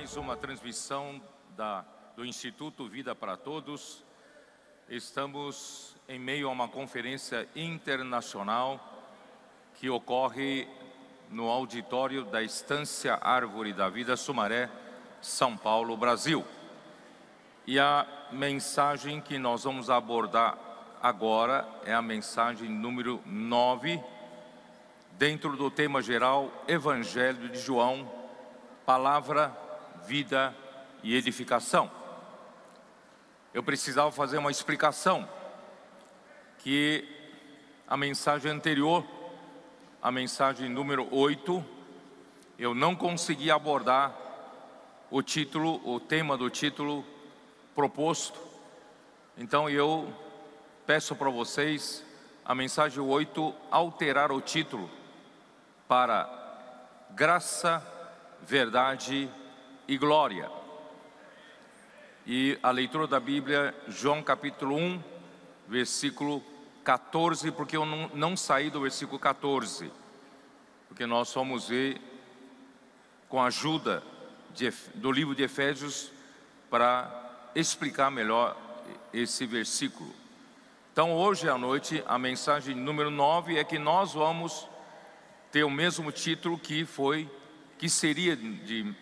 mais uma transmissão do Instituto Vida para Todos. Estamos em meio a uma conferência internacional que ocorre no auditório da Estância Árvore da Vida, Sumaré, São Paulo, Brasil. E a mensagem que nós vamos abordar agora é a mensagem número 9, dentro do tema geral Evangelho de João, Palavra, Vida e Edificação. Eu precisava fazer uma explicação, que a mensagem anterior, a mensagem número 8, eu não consegui abordar o tema do título proposto. Então eu peço para vocês, a mensagem 8, alterar o título para Graça, Verdade e Glória. E a leitura da Bíblia, João capítulo 1, versículo 14, porque eu não saí do versículo 14, porque nós vamos ver com a ajuda do livro de Efésios para explicar melhor esse versículo. Então hoje à noite a mensagem número 9 é que nós vamos ter o mesmo título que seria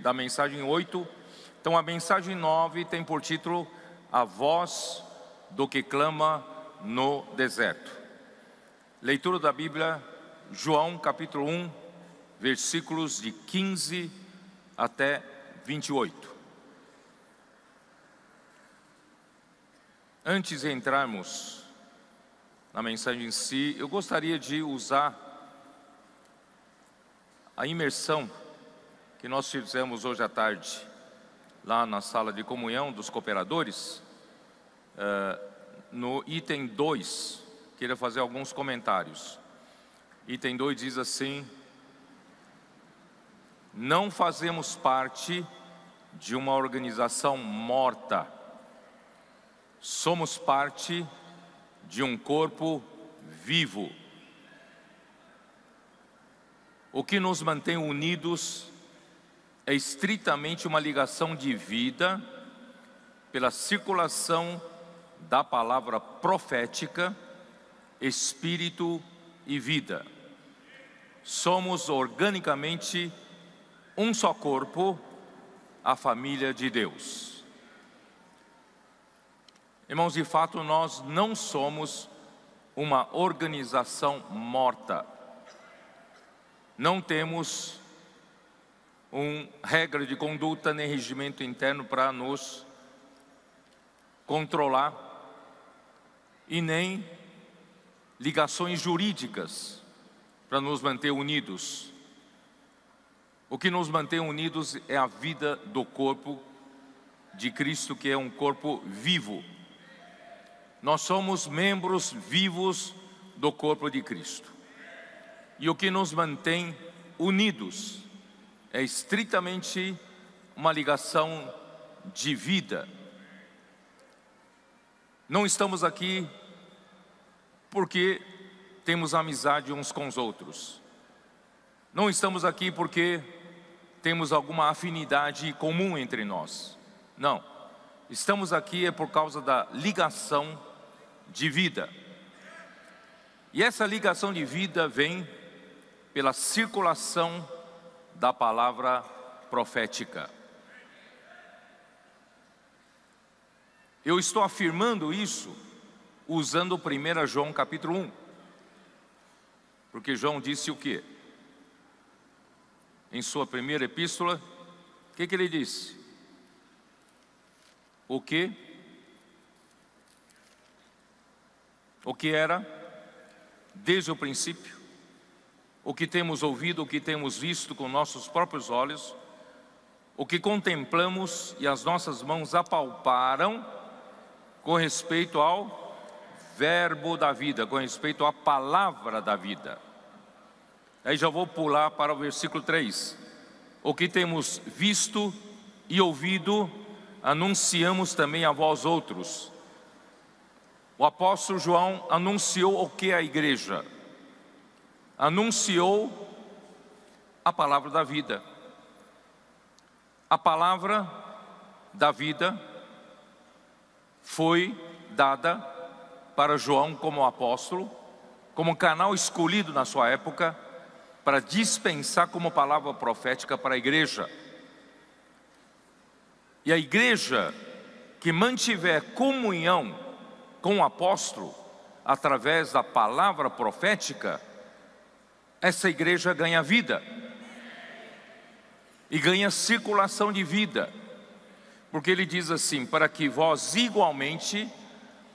da mensagem 8. Então a mensagem 9 tem por título A Voz do que Clama no Deserto. Leitura da Bíblia, João capítulo 1, versículos de 15 até 28. Antes de entrarmos na mensagem em si, eu gostaria de usar a imersão que nós fizemos hoje à tarde, lá na sala de comunhão dos cooperadores, no item 2, queria fazer alguns comentários. Item 2 diz assim: não fazemos parte de uma organização morta, somos parte de um corpo vivo. O que nos mantém unidos é estritamente uma ligação de vida pela circulação da palavra profética, espírito e vida. Somos organicamente um só corpo, a família de Deus. Irmãos, de fato nós não somos uma organização morta. Não temos regra de conduta nem regimento interno para nos controlar, e nem ligações jurídicas para nos manter unidos. O que nos mantém unidos é a vida do corpo de Cristo, que é um corpo vivo. Nós somos membros vivos do corpo de Cristo. E o que nos mantém unidos é estritamente uma ligação de vida. Não estamos aqui porque temos amizade uns com os outros. Não estamos aqui porque temos alguma afinidade comum entre nós. Não. Estamos aqui por causa da ligação de vida. E essa ligação de vida vem pela circulação da palavra profética. Eu estou afirmando isso usando 1 João capítulo 1. Porque João disse o quê? Em sua primeira epístola, o que ele disse? O que era desde o princípio, o que temos ouvido, o que temos visto com nossos próprios olhos, o que contemplamos e as nossas mãos apalparam com respeito ao verbo da vida, com respeito à palavra da vida. Aí já vou pular para o versículo 3. O que temos visto e ouvido, anunciamos também a vós outros. O apóstolo João anunciou o que a igreja? Anunciou a palavra da vida. a palavra da vida foi dada para João como apóstolo, como canal escolhido na sua época, para dispensar como palavra profética para a igreja. E a igreja que mantiver comunhão com o apóstolo, através da palavra profética, essa igreja ganha vida. E ganha circulação de vida. Porque ele diz assim: para que vós igualmente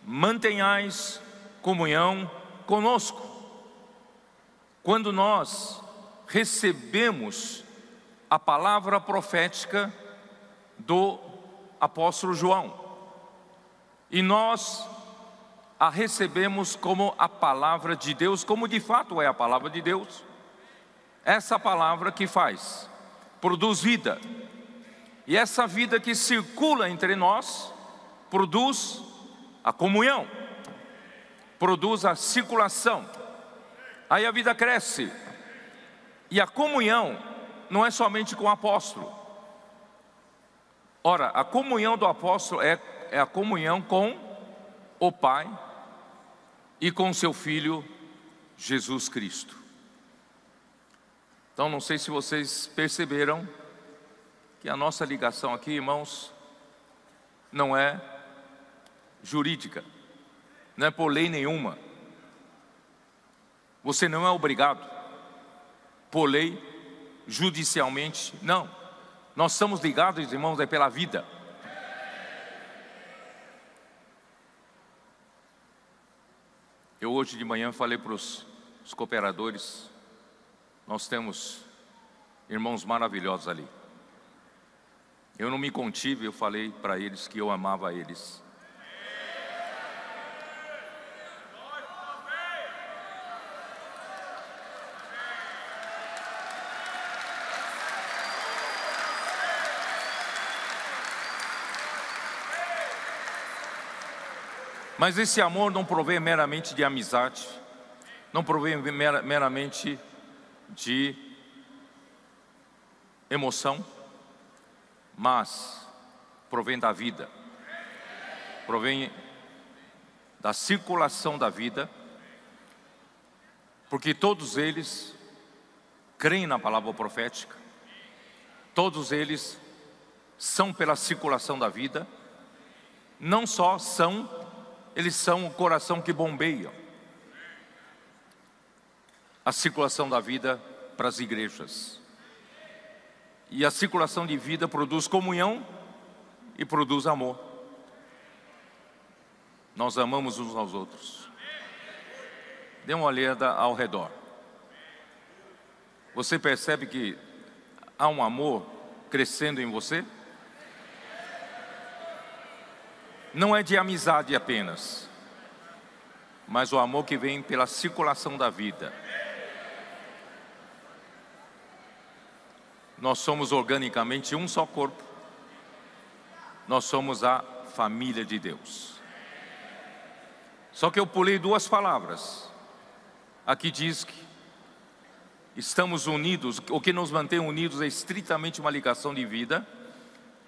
mantenhais comunhão conosco. Quando nós recebemos a palavra profética do apóstolo João, e nós a recebemos como a palavra de Deus, como de fato é a palavra de Deus, essa palavra que produz vida, e essa vida que circula entre nós, produz a comunhão, produz a circulação, aí a vida cresce, e a comunhão não é somente com o apóstolo. Ora, a comunhão do apóstolo é a comunhão com o Pai e com seu Filho Jesus Cristo. Então, não sei se vocês perceberam que a nossa ligação aqui, irmãos, não é jurídica, não é por lei nenhuma. Você não é obrigado, por lei, judicialmente, não. Nós estamos ligados, irmãos, é pela vida. Eu hoje de manhã falei para os cooperadores, nós temos irmãos maravilhosos ali. Eu não me contive, eu falei para eles que eu amava eles. Mas esse amor não provém meramente de amizade, não provém meramente de emoção, mas provém da vida, provém da circulação da vida, porque todos eles creem na palavra profética, todos eles são pela circulação da vida, não só são, eles são o coração que bombeia a circulação da vida para as igrejas. E a circulação de vida produz comunhão e produz amor. Nós amamos uns aos outros. Dê uma olhada ao redor. Você percebe que há um amor crescendo em você? Não é de amizade apenas, mas o amor que vem pela circulação da vida. Nós somos organicamente um só corpo. Nós somos a família de Deus. Só que eu pulei duas palavras. Aqui diz que estamos unidos, o que nos mantém unidos é estritamente uma ligação de vida,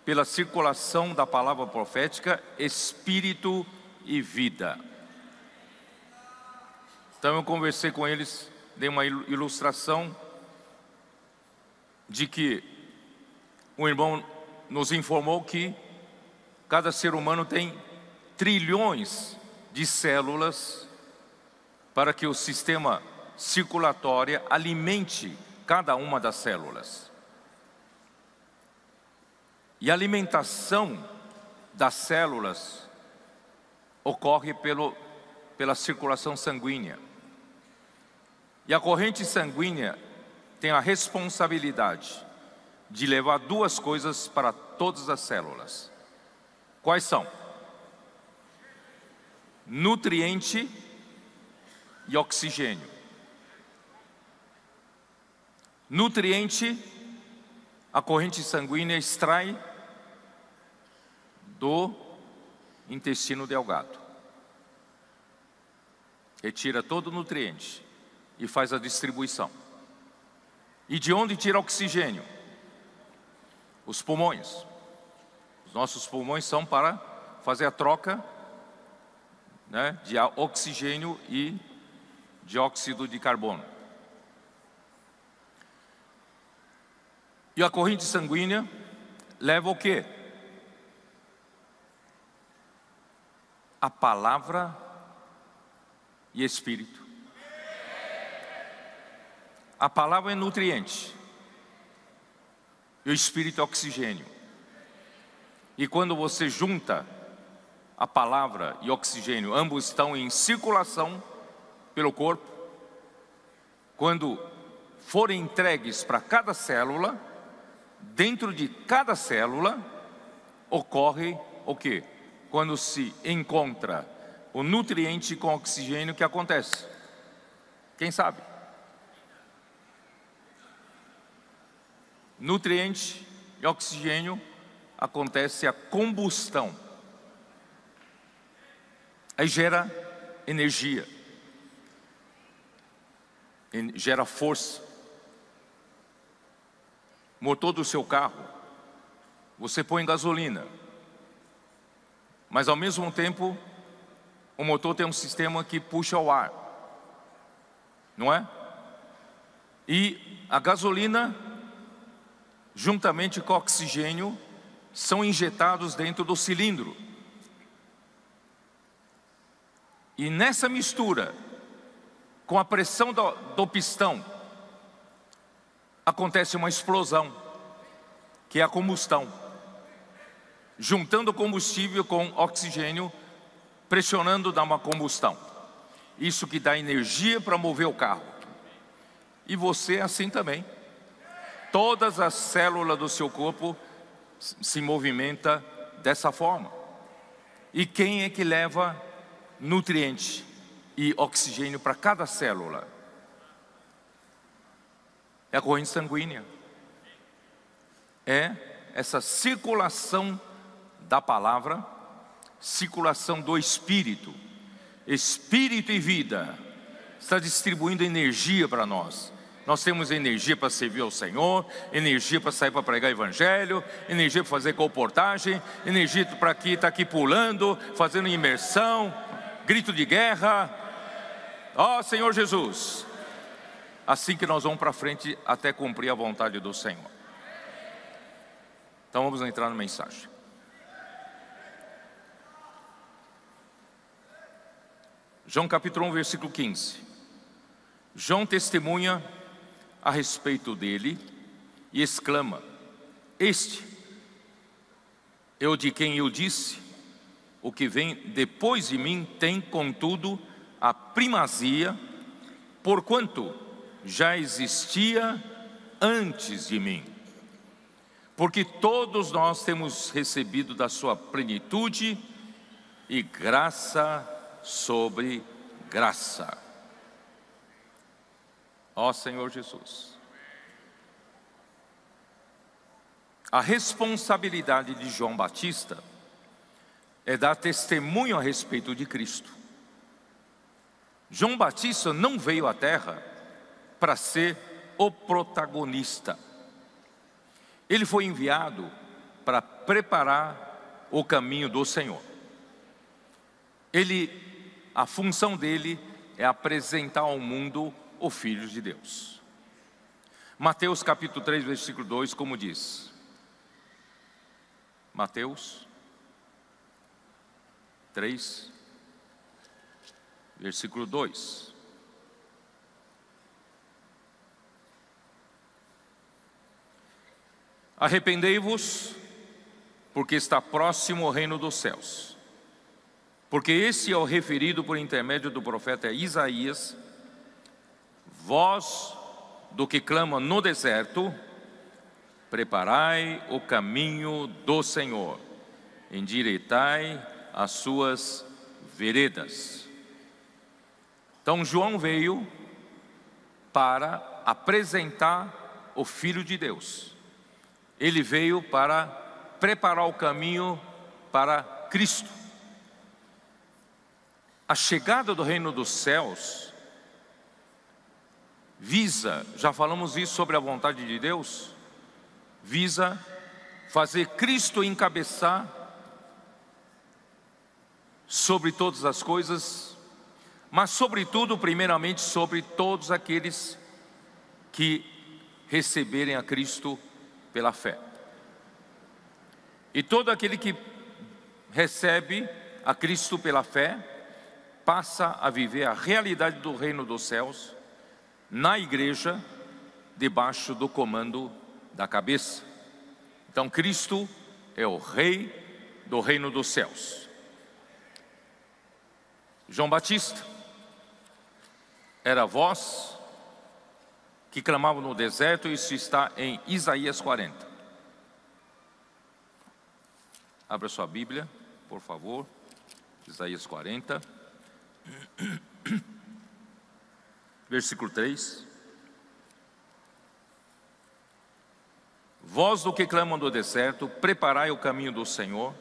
pela circulação da palavra profética, espírito e vida. Então eu conversei com eles, dei uma ilustração de que o irmão nos informou que cada ser humano tem trilhões de células para que o sistema circulatório alimente cada uma das células. E a alimentação das células ocorre pela circulação sanguínea. E a corrente sanguínea tem a responsabilidade de levar duas coisas para todas as células. Quais são? Nutriente e oxigênio. Nutriente, a corrente sanguínea extrai do intestino delgado. Retira todo o nutriente e faz a distribuição. E de onde tira oxigênio? os pulmões. Os nossos pulmões são para fazer a troca, né, de oxigênio e dióxido de carbono. E a corrente sanguínea leva o quê? A palavra e espírito. A palavra é nutriente e o espírito é oxigênio. E quando você junta a palavra e oxigênio, ambos estão em circulação pelo corpo. Quando forem entregues para cada célula, dentro de cada célula ocorre o quê? Quando se encontra o nutriente com oxigênio, que acontece? Quem sabe? Nutriente e oxigênio, acontece a combustão. Aí gera energia, gera força. Motor do seu carro, você põe gasolina, mas ao mesmo tempo o motor tem um sistema que puxa o ar, não é? E a gasolina, juntamente com o oxigênio, são injetados dentro do cilindro. E nessa mistura, com a pressão do pistão, acontece uma explosão, que é a combustão, juntando combustível com oxigênio, pressionando, dá uma combustão. Isso que dá energia para mover o carro. E você é assim também. Todas as células do seu corpo se movimentam dessa forma. E quem é que leva nutriente e oxigênio para cada célula? É a corrente sanguínea. É essa circulação da palavra, circulação do Espírito. Espírito e vida está distribuindo energia para nós. Nós temos energia para servir ao Senhor, energia para sair para pregar o Evangelho, energia para fazer comportagem, energia para estar aqui pulando, fazendo imersão, grito de guerra. Ó Senhor Jesus! Assim que nós vamos para frente até cumprir a vontade do Senhor. Então vamos entrar na mensagem. João capítulo 1, versículo 15. João testemunha a respeito dele e exclama: este é o de quem eu disse, o que vem depois de mim tem contudo a primazia, porquanto já existia antes de mim. Porque todos nós temos recebido da sua plenitude e graça sobre graça. Ó Senhor Jesus. A responsabilidade de João Batista é dar testemunho a respeito de Cristo. João Batista não veio à terra para ser o protagonista. Ele foi enviado para preparar o caminho do Senhor. A função dele é apresentar ao mundo o Filho de Deus. Mateus capítulo 3, versículo 2, como diz? Mateus 3, versículo 2. Arrependei-vos, porque está próximo o reino dos céus. Porque esse é o referido por intermédio do profeta Isaías: voz do que clama no deserto, preparai o caminho do Senhor, endireitai as suas veredas. Então João veio para apresentar o Filho de Deus. Ele veio para preparar o caminho para Cristo. A chegada do reino dos céus visa, já falamos isso sobre a vontade de Deus, visa fazer Cristo encabeçar sobre todas as coisas, mas sobretudo, primeiramente, sobre todos aqueles que receberem a Cristo pela fé. E todo aquele que recebe a Cristo pela fé passa a viver a realidade do reino dos céus na igreja, debaixo do comando da cabeça. Então Cristo é o rei do reino dos céus. João Batista era a voz que clamava no deserto. Isso está em Isaías 40. Abra sua Bíblia, por favor. Isaías 40, versículo 3. Vós do que clamam do deserto, preparai o caminho do Senhor,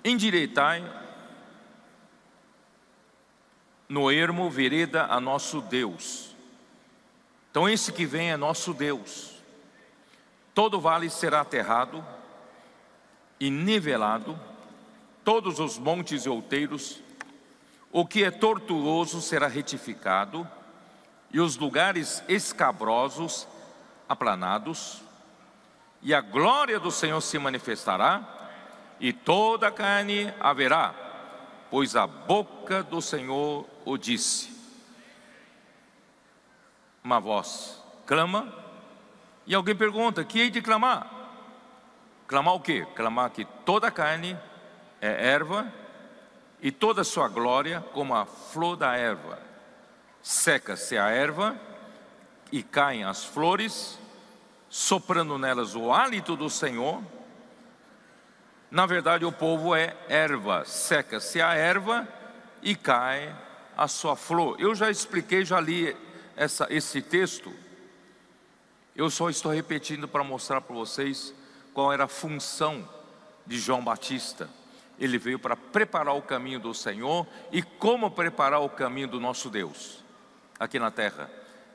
endireitai no ermo vereda a nosso Deus. Então esse que vem é nosso Deus. Todo vale será aterrado e nivelado, todos os montes e outeiros, o que é tortuoso será retificado, e os lugares escabrosos aplanados, e a glória do Senhor se manifestará, e toda a carne haverá, pois a boca do Senhor o disse. Uma voz clama, e alguém pergunta: que hei de clamar? Clamar o quê? Clamar que toda a carne é erva, e toda a sua glória como a flor da erva. Seca-se a erva e caem as flores, soprando nelas o hálito do Senhor. Na verdade, o povo é erva. Seca-se a erva e cai a sua flor. Eu já expliquei, já li esse texto. Eu só estou repetindo para mostrar para vocês qual era a função de João Batista. Ele veio para preparar o caminho do Senhor. E como preparar o caminho do nosso Deus aqui na terra?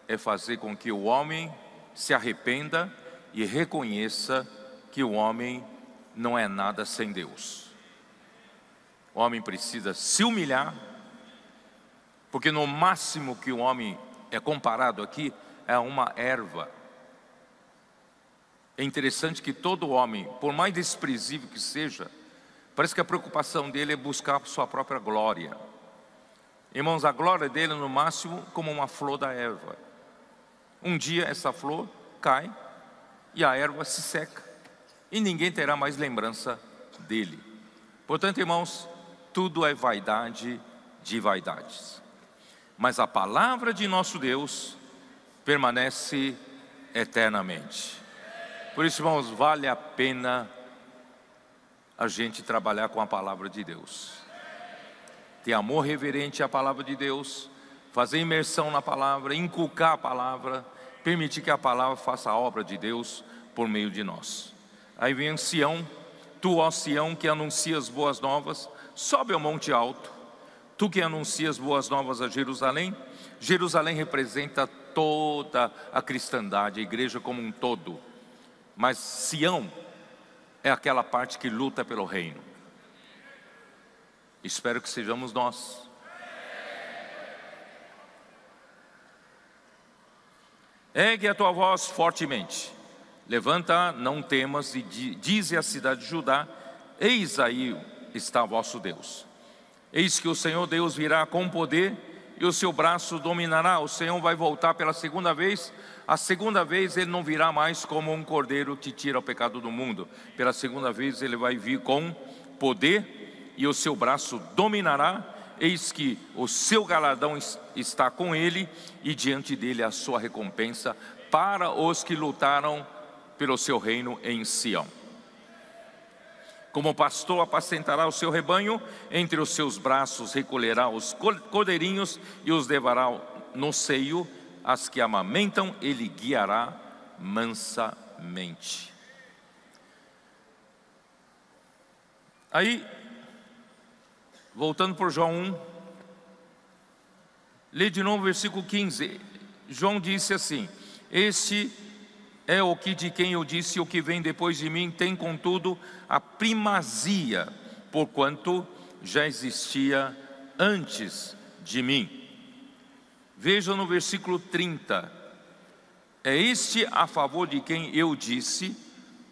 É fazer com que o homem se arrependa e reconheça que o homem não é nada sem Deus. O homem precisa se humilhar, porque no máximo que o homem é comparado aqui é uma erva. É interessante que todo homem, por mais desprezível que seja, parece que a preocupação dele é buscar a sua própria glória. Irmãos, a glória dele no máximo como uma flor da erva. Um dia essa flor cai e a erva se seca, e ninguém terá mais lembrança dele. Portanto, irmãos, tudo é vaidade de vaidades. Mas a palavra de nosso Deus permanece eternamente. Por isso, irmãos, vale a pena a gente trabalhar com a palavra de Deus. Ter amor reverente à palavra de Deus, fazer imersão na palavra, inculcar a palavra, permitir que a palavra faça a obra de Deus por meio de nós. Aí vem Sião: tu, ó Sião, que anuncias boas novas, sobe ao monte alto. Tu que anuncias boas novas a Jerusalém. Jerusalém representa toda a cristandade, a igreja como um todo. Mas Sião é aquela parte que luta pelo reino. Espero que sejamos nós. Ergue a tua voz fortemente, levanta, não temas, e dize à cidade de Judá: eis aí está vosso Deus. Eis que o Senhor Deus virá com poder, e o seu braço dominará. O Senhor vai voltar pela segunda vez. A segunda vez ele não virá mais como um cordeiro que tira o pecado do mundo. Pela segunda vez ele vai vir com poder, e o seu braço dominará. Eis que o seu galardão está com ele, e diante dele a sua recompensa para os que lutaram pelo seu reino em Sião. Como pastor apacentará o seu rebanho, entre os seus braços recolherá os cordeirinhos e os levará no seio. As que amamentam ele guiará mansamente. Aí, voltando por João 1, lê de novo o versículo 15. João disse assim: este é o que de quem eu disse: o que vem depois de mim tem contudo a primazia, porquanto já existia antes de mim. Veja no versículo 30, é este a favor de quem eu disse: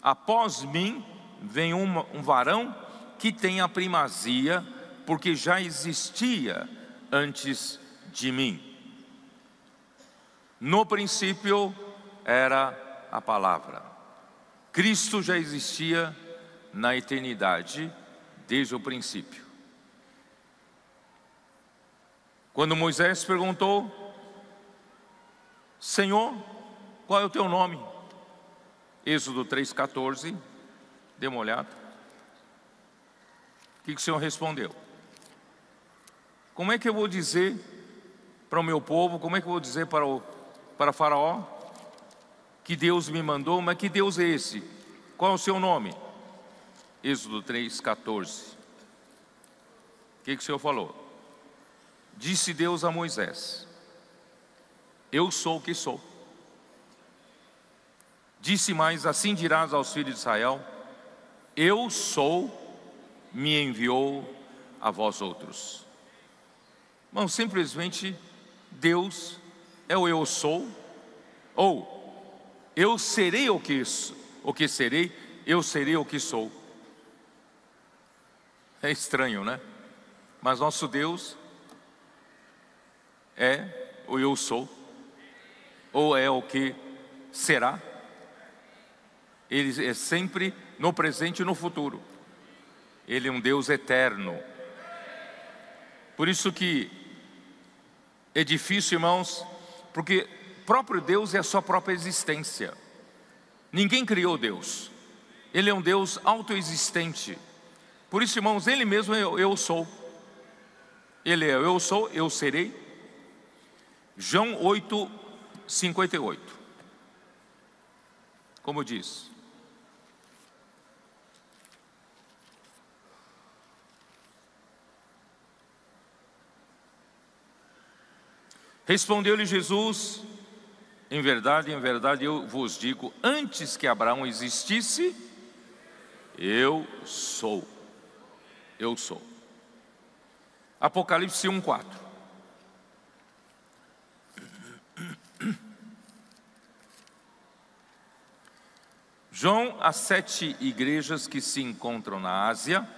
após mim vem um varão que tem a primazia, porque já existia antes de mim. No princípio era a palavra. Cristo já existia na eternidade, desde o princípio. Quando Moisés perguntou: Senhor, qual é o teu nome? Êxodo 3,14, dê uma olhada. O que o Senhor respondeu? Como é que eu vou dizer para o meu povo, como é que eu vou dizer para Faraó que Deus me mandou? Mas que Deus é esse? Qual é o seu nome? Êxodo 3,14. O que o Senhor falou? Disse Deus a Moisés: eu sou o que sou. Disse mais: assim dirás aos filhos de Israel: eu sou, me enviou a vós outros. Não, simplesmente Deus é o eu sou, ou eu serei o que serei, eu serei o que sou. É estranho, né? Mas nosso Deus é o eu sou, ou é o que será. Ele é sempre no presente e no futuro. Ele é um Deus eterno. Por isso que é difícil, irmãos, porque próprio Deus é a sua própria existência. Ninguém criou Deus. Ele é um Deus autoexistente. Por isso, irmãos, Ele mesmo é o eu sou. Ele é o eu sou, eu serei. João 8:58. Como diz: respondeu-lhe Jesus: em verdade eu vos digo, antes que Abraão existisse, eu sou. Eu sou. Apocalipse 1:4. João, às 7 igrejas que se encontram na Ásia: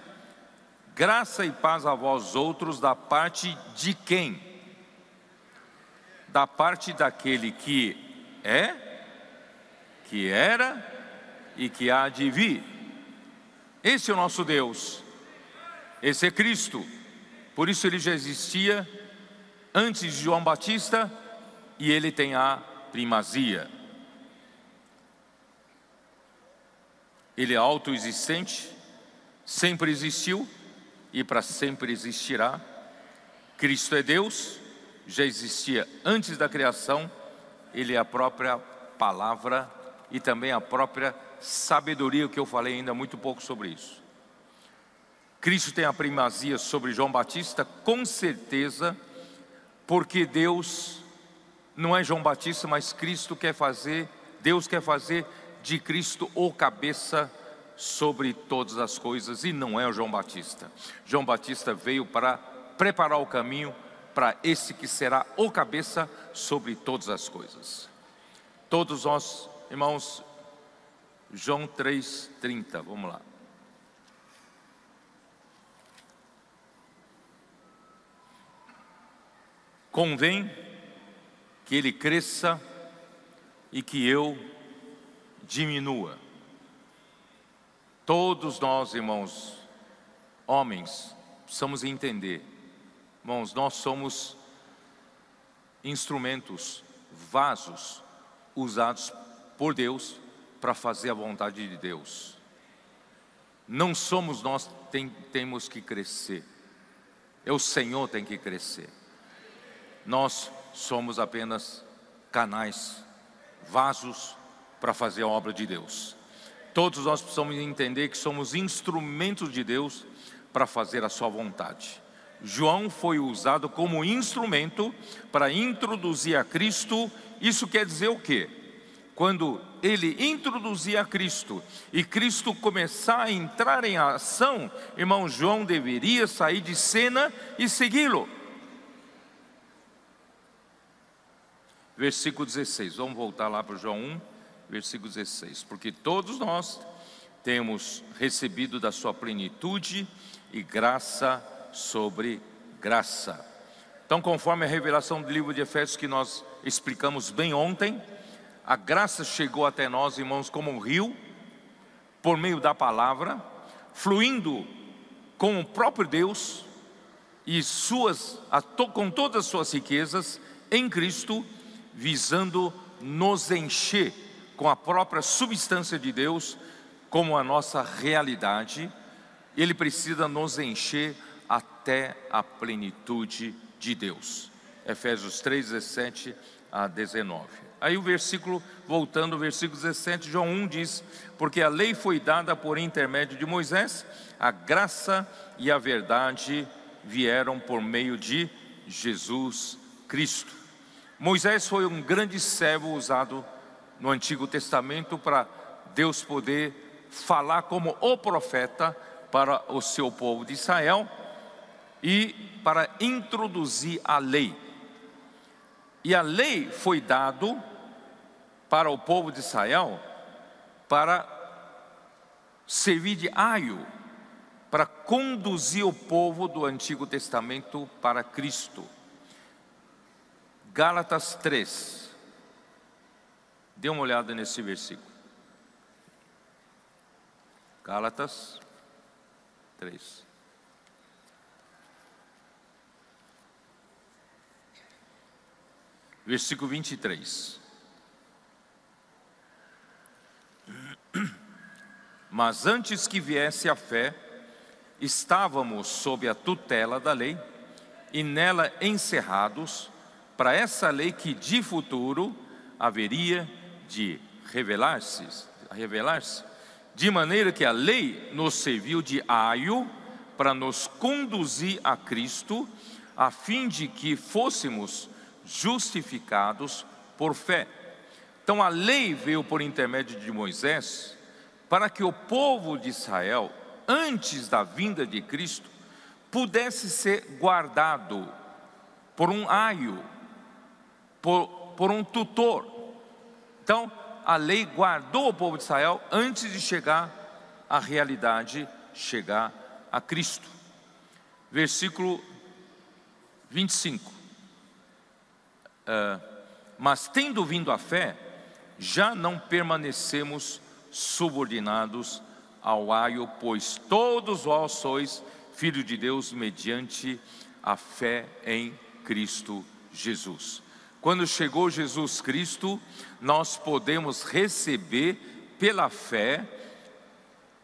graça e paz a vós outros, da parte de quem? Da parte daquele que é, que era e que há de vir. Esse é o nosso Deus. Esse é Cristo. Por isso Ele já existia antes de João Batista e Ele tem a primazia. Ele é autoexistente, sempre existiu e para sempre existirá. Cristo é Deus, já existia antes da criação. Ele é a própria palavra e também a própria sabedoria, que eu falei ainda muito pouco sobre isso. Cristo tem a primazia sobre João Batista, com certeza, porque Deus não é João Batista, mas Cristo quer fazer, Deus quer fazer de Cristo o cabeça sobre todas as coisas, e não é o João Batista. João Batista veio para preparar o caminho para esse que será o cabeça sobre todas as coisas. Todos nós, irmãos, João 3:30, vamos lá. Convém que ele cresça e que eu diminua. Todos nós, irmãos, homens, precisamos entender, irmãos, nós somos instrumentos, vasos, usados por Deus para fazer a vontade de Deus. Não somos nós que temos que crescer, é o Senhor que tem que crescer. Nós somos apenas canais, vasos para fazer a obra de Deus. Todos nós precisamos entender que somos instrumentos de Deus para fazer a sua vontade. João foi usado como instrumento para introduzir a Cristo. Isso quer dizer o quê? quando ele introduzir a Cristo e Cristo começar a entrar em ação, irmão, João deveria sair de cena e segui-lo. Versículo 16, vamos voltar lá para João 1, versículo 16. Porque todos nós temos recebido da sua plenitude e graça sobre graça. Então, conforme a revelação do livro de Efésios que nós explicamos bem ontem, a graça chegou até nós, irmãos, como um rio, por meio da palavra, fluindo com o próprio Deus e com todas as suas riquezas em Cristo, visando nos encher com a própria substância de Deus, como a nossa realidade. Ele precisa nos encher até a plenitude de Deus. Efésios 3, 17 a 19. Aí o versículo, voltando ao versículo 17, João 1 diz: porque a lei foi dada por intermédio de Moisés, a graça e a verdade vieram por meio de Jesus Cristo. Moisés foi um grande servo usado no Antigo Testamento para Deus poder falar como o profeta para o seu povo de Israel e para introduzir a lei. E a lei foi dado para o povo de Israel para servir de aio, para conduzir o povo do Antigo Testamento para Cristo. Gálatas 3, dê uma olhada nesse versículo. Gálatas 3. Versículo 23. Mas antes que viesse a fé, estávamos sob a tutela da lei, e nela encerrados, para essa lei que de futuro haveria de revelar-se, de maneira que a lei nos serviu de aio para nos conduzir a Cristo, a fim de que fôssemos justificados por fé. Então a lei veio por intermédio de Moisés, para que o povo de Israel, antes da vinda de Cristo, pudesse ser guardado por um aio, por um tutor. Então a lei guardou o povo de Israel antes de chegar à realidade, chegar a Cristo. Versículo 25. Mas tendo vindo a fé, já não permanecemos subordinados ao aio, pois todos vós sois filhos de Deus mediante a fé em Cristo Jesus. Quando chegou Jesus Cristo, nós podemos receber pela fé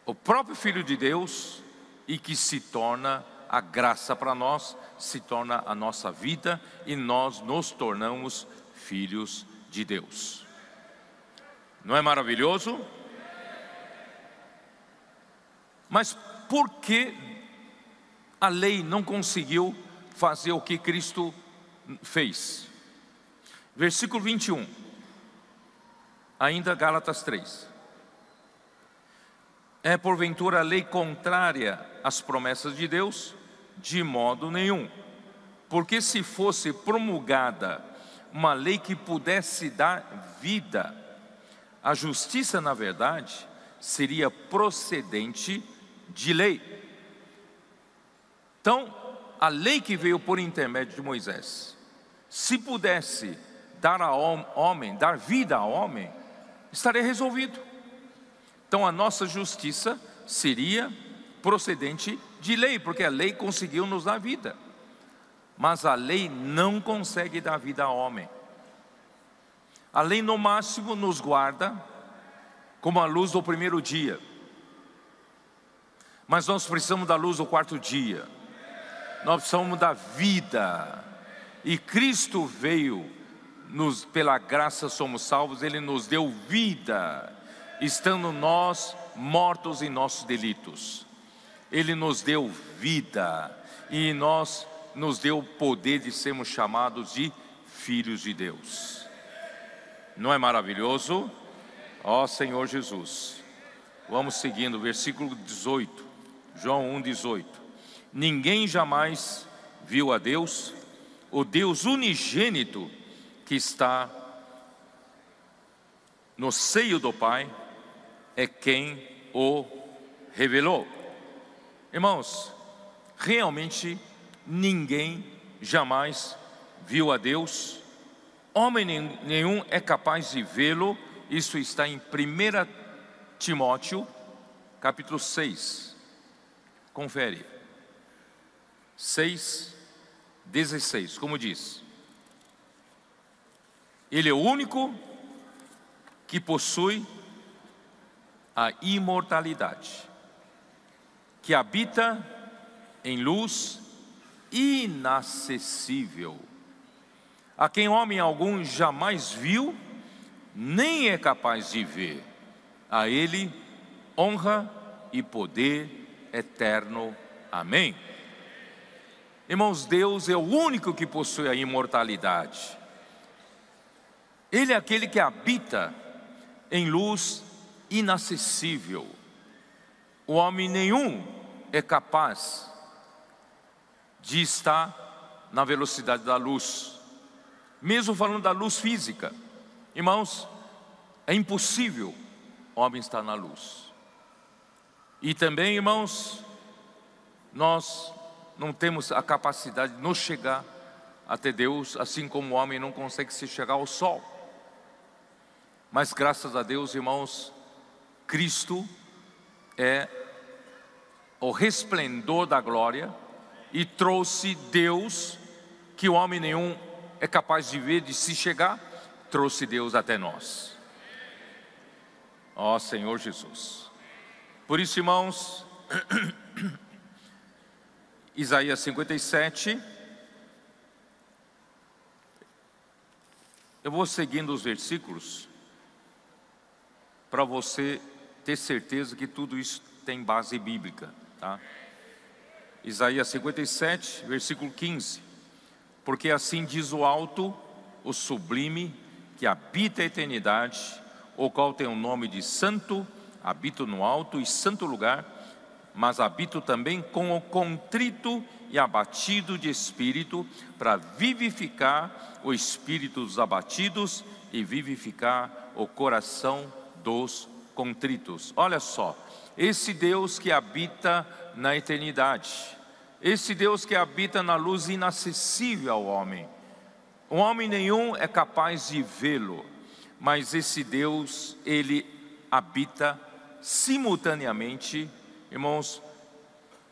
o próprio Filho de Deus, e que se torna a graça para nós, se torna a nossa vida, e nós nos tornamos filhos de Deus. Não é maravilhoso? Mas por que a lei não conseguiu fazer o que Cristo fez? Versículo 21, ainda Gálatas 3. É porventura a lei contrária às promessas de Deus? De modo nenhum. Porque se fosse promulgada uma lei que pudesse dar vida, a justiça, na verdade, seria procedente de lei. Então, a lei que veio por intermédio de Moisés, se pudesse dar vida ao homem, estaria resolvido. Então a nossa justiça seria procedente de lei, porque a lei conseguiu nos dar vida. Mas a lei não consegue dar vida ao homem. A lei no máximo nos guarda como a luz do primeiro dia. Mas nós precisamos da luz do quarto dia. Nós precisamos da vida. E Cristo veio, pela graça somos salvos, Ele nos deu vida, estando nós mortos em nossos delitos. Ele nos deu vida e nos deu o poder de sermos chamados de filhos de Deus. Não é maravilhoso? Ó Senhor Jesus. Vamos seguindo, versículo 18, João 1,18. Ninguém jamais viu a Deus, o Deus unigênito que está no seio do Pai, é quem o revelou. Irmãos, realmente ninguém jamais viu a Deus, homem nenhum é capaz de vê-lo. Isso está em 1 Timóteo, capítulo 6. Confere. 6:16, como diz: Ele é o único que possui a imortalidade, que habita em luz inacessível, a quem homem algum jamais viu, nem é capaz de ver. A Ele honra e poder eterno. Amém. Irmãos, Deus é o único que possui a imortalidade. Ele é aquele que habita em luz inacessível. O homem nenhum é capaz de estar na velocidade da luz. Mesmo falando da luz física, irmãos, é impossível o homem estar na luz. E também, irmãos, nós não temos a capacidade de nos chegar até Deus, assim como o homem não consegue se chegar ao sol. Mas graças a Deus, irmãos, Cristo é o resplendor da glória e trouxe Deus, que o homem nenhum é capaz de ver, de se chegar, trouxe Deus até nós. Ó Senhor Jesus. Por isso, irmãos, Isaías 57, eu vou seguindo os versículos para você ter certeza que tudo isso tem base bíblica, tá? Isaías 57, versículo 15. Porque assim diz o alto, o sublime, que habita a eternidade, o qual tem o nome de santo, habito no alto e santo lugar, mas habito também com o contrito e abatido de espírito, para vivificar o espírito dos abatidos e vivificar o coração dos contritos. Olha só, esse Deus que habita na eternidade, esse Deus que habita na luz inacessível ao homem, o homem nenhum é capaz de vê-lo, mas esse Deus, Ele habita simultaneamente, irmãos,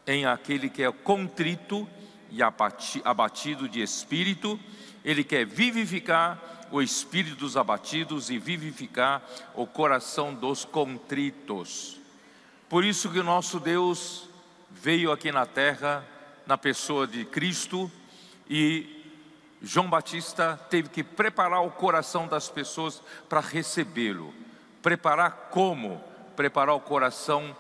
em aquele que é contrito e abatido de espírito. Ele quer vivificar o espírito dos abatidos e vivificar o coração dos contritos. Por isso que o nosso Deus veio aqui na terra, na pessoa de Cristo, e João Batista teve que preparar o coração das pessoas para recebê-lo. Preparar como? Preparar o coração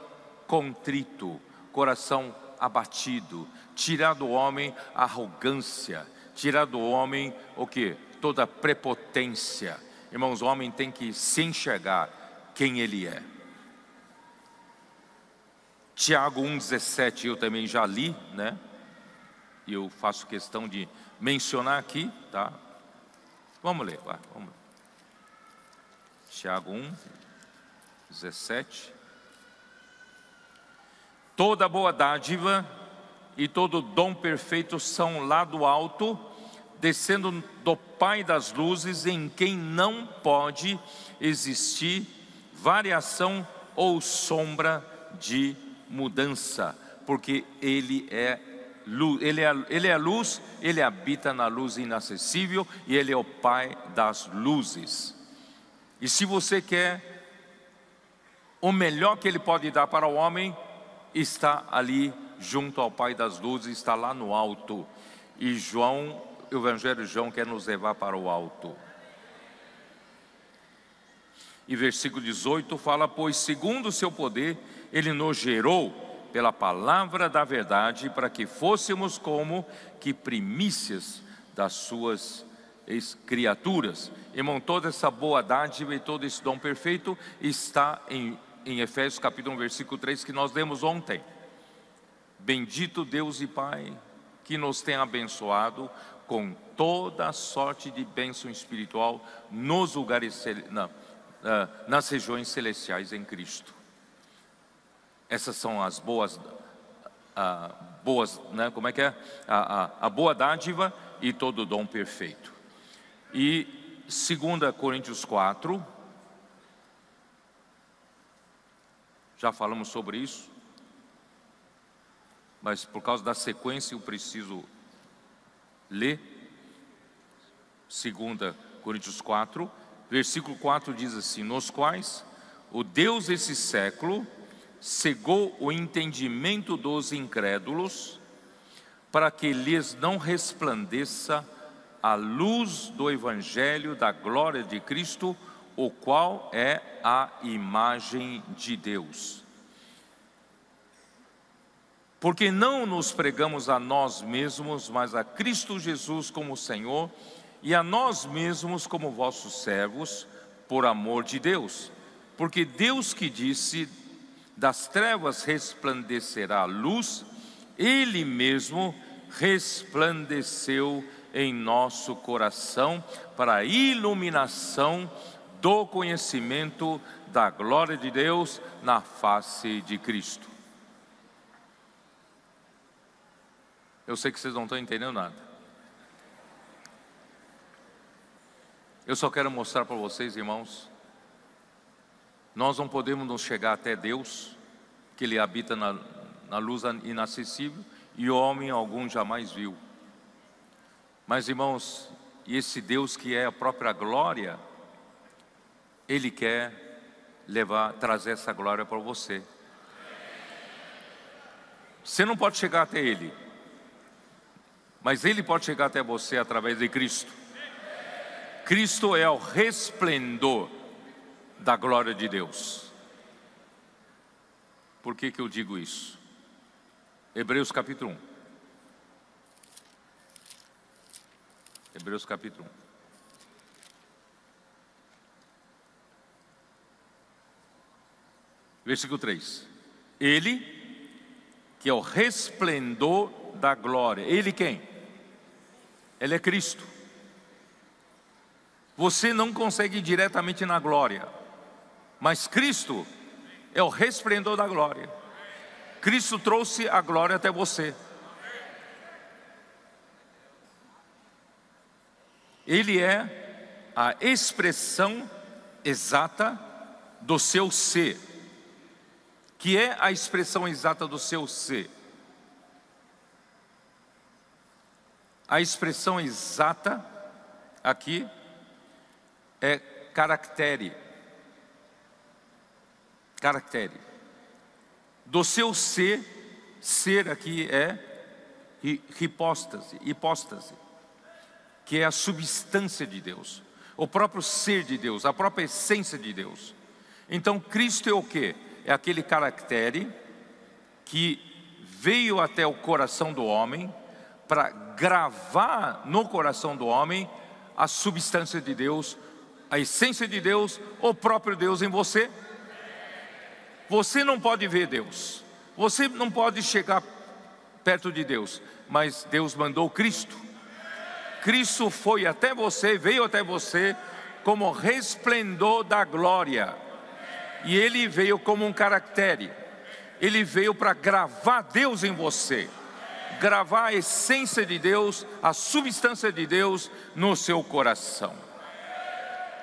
contrito, coração abatido, tirar do homem a arrogância, tirar do homem o que? Toda prepotência. Irmãos, o homem tem que se enxergar quem ele é. Tiago 1,17 eu também já li, né? E eu faço questão de mencionar aqui, tá? Vamos ler, vai, vamos ler. Tiago 1:17. Toda boa dádiva e todo dom perfeito são lá do alto, descendo do Pai das luzes, em quem não pode existir variação ou sombra de mudança, porque Ele é luz, Ele é a luz, Ele habita na luz inacessível e Ele é o Pai das luzes. E se você quer o melhor que Ele pode dar para o homem, está ali junto ao Pai das luzes, está lá no alto. E João, o Evangelho de João quer nos levar para o alto. E versículo 18 fala: pois segundo o seu poder, Ele nos gerou pela palavra da verdade, para que fôssemos como que primícias das suas criaturas. Irmão, toda essa boa dádiva e todo esse dom perfeito está em Efésios capítulo 1, versículo 3, que nós lemos ontem. Bendito Deus e Pai, que nos tem abençoado com toda sorte de bênção espiritual nos lugares, nas regiões celestiais em Cristo. Essas são as boas, né? Como é que é? A boa dádiva e todo o dom perfeito. E 2 Coríntios 4, já falamos sobre isso, mas por causa da sequência eu preciso ler. 2 Coríntios 4, versículo 4 diz assim: nos quais o Deus desse século cegou o entendimento dos incrédulos, para que lhes não resplandeça a luz do Evangelho da glória de Cristo, o qual é a imagem de Deus. Porque não nos pregamos a nós mesmos, mas a Cristo Jesus como Senhor, e a nós mesmos como vossos servos, por amor de Deus. Porque Deus que disse: das trevas resplandecerá a luz, Ele mesmo resplandeceu em nosso coração para a iluminação do conhecimento da glória de Deus na face de Cristo. Eu sei que vocês não estão entendendo nada. Eu só quero mostrar para vocês, irmãos, nós não podemos nos chegar até Deus, que Ele habita na luz inacessível, e o homem algum jamais viu. Mas, irmãos, esse Deus que é a própria glória, Ele quer trazer essa glória para você. Você não pode chegar até Ele, mas Ele pode chegar até você através de Cristo. Cristo é o resplendor da glória de Deus. Por que eu digo isso? Hebreus capítulo 1. Hebreus capítulo 1. Versículo 3. Ele, que é o resplendor da glória. Ele quem? Ele é Cristo. Você não consegue ir diretamente na glória, mas Cristo é o resplendor da glória. Cristo trouxe a glória até você. Ele é a expressão exata do seu ser. Que é a expressão exata do seu ser? A expressão exata aqui é caractere. Caractere. Do seu ser, ser aqui é hipóstase, que é a substância de Deus, o próprio ser de Deus, a própria essência de Deus. Então Cristo é o quê? É aquele caractere que veio até o coração do homem para gravar no coração do homem a substância de Deus, a essência de Deus, o próprio Deus em você. Você não pode ver Deus, você não pode chegar perto de Deus, mas Deus mandou Cristo. Cristo foi até você, veio até você como resplendor da glória. E Ele veio como um caractere. Ele veio para gravar Deus em você, gravar a essência de Deus, a substância de Deus no seu coração.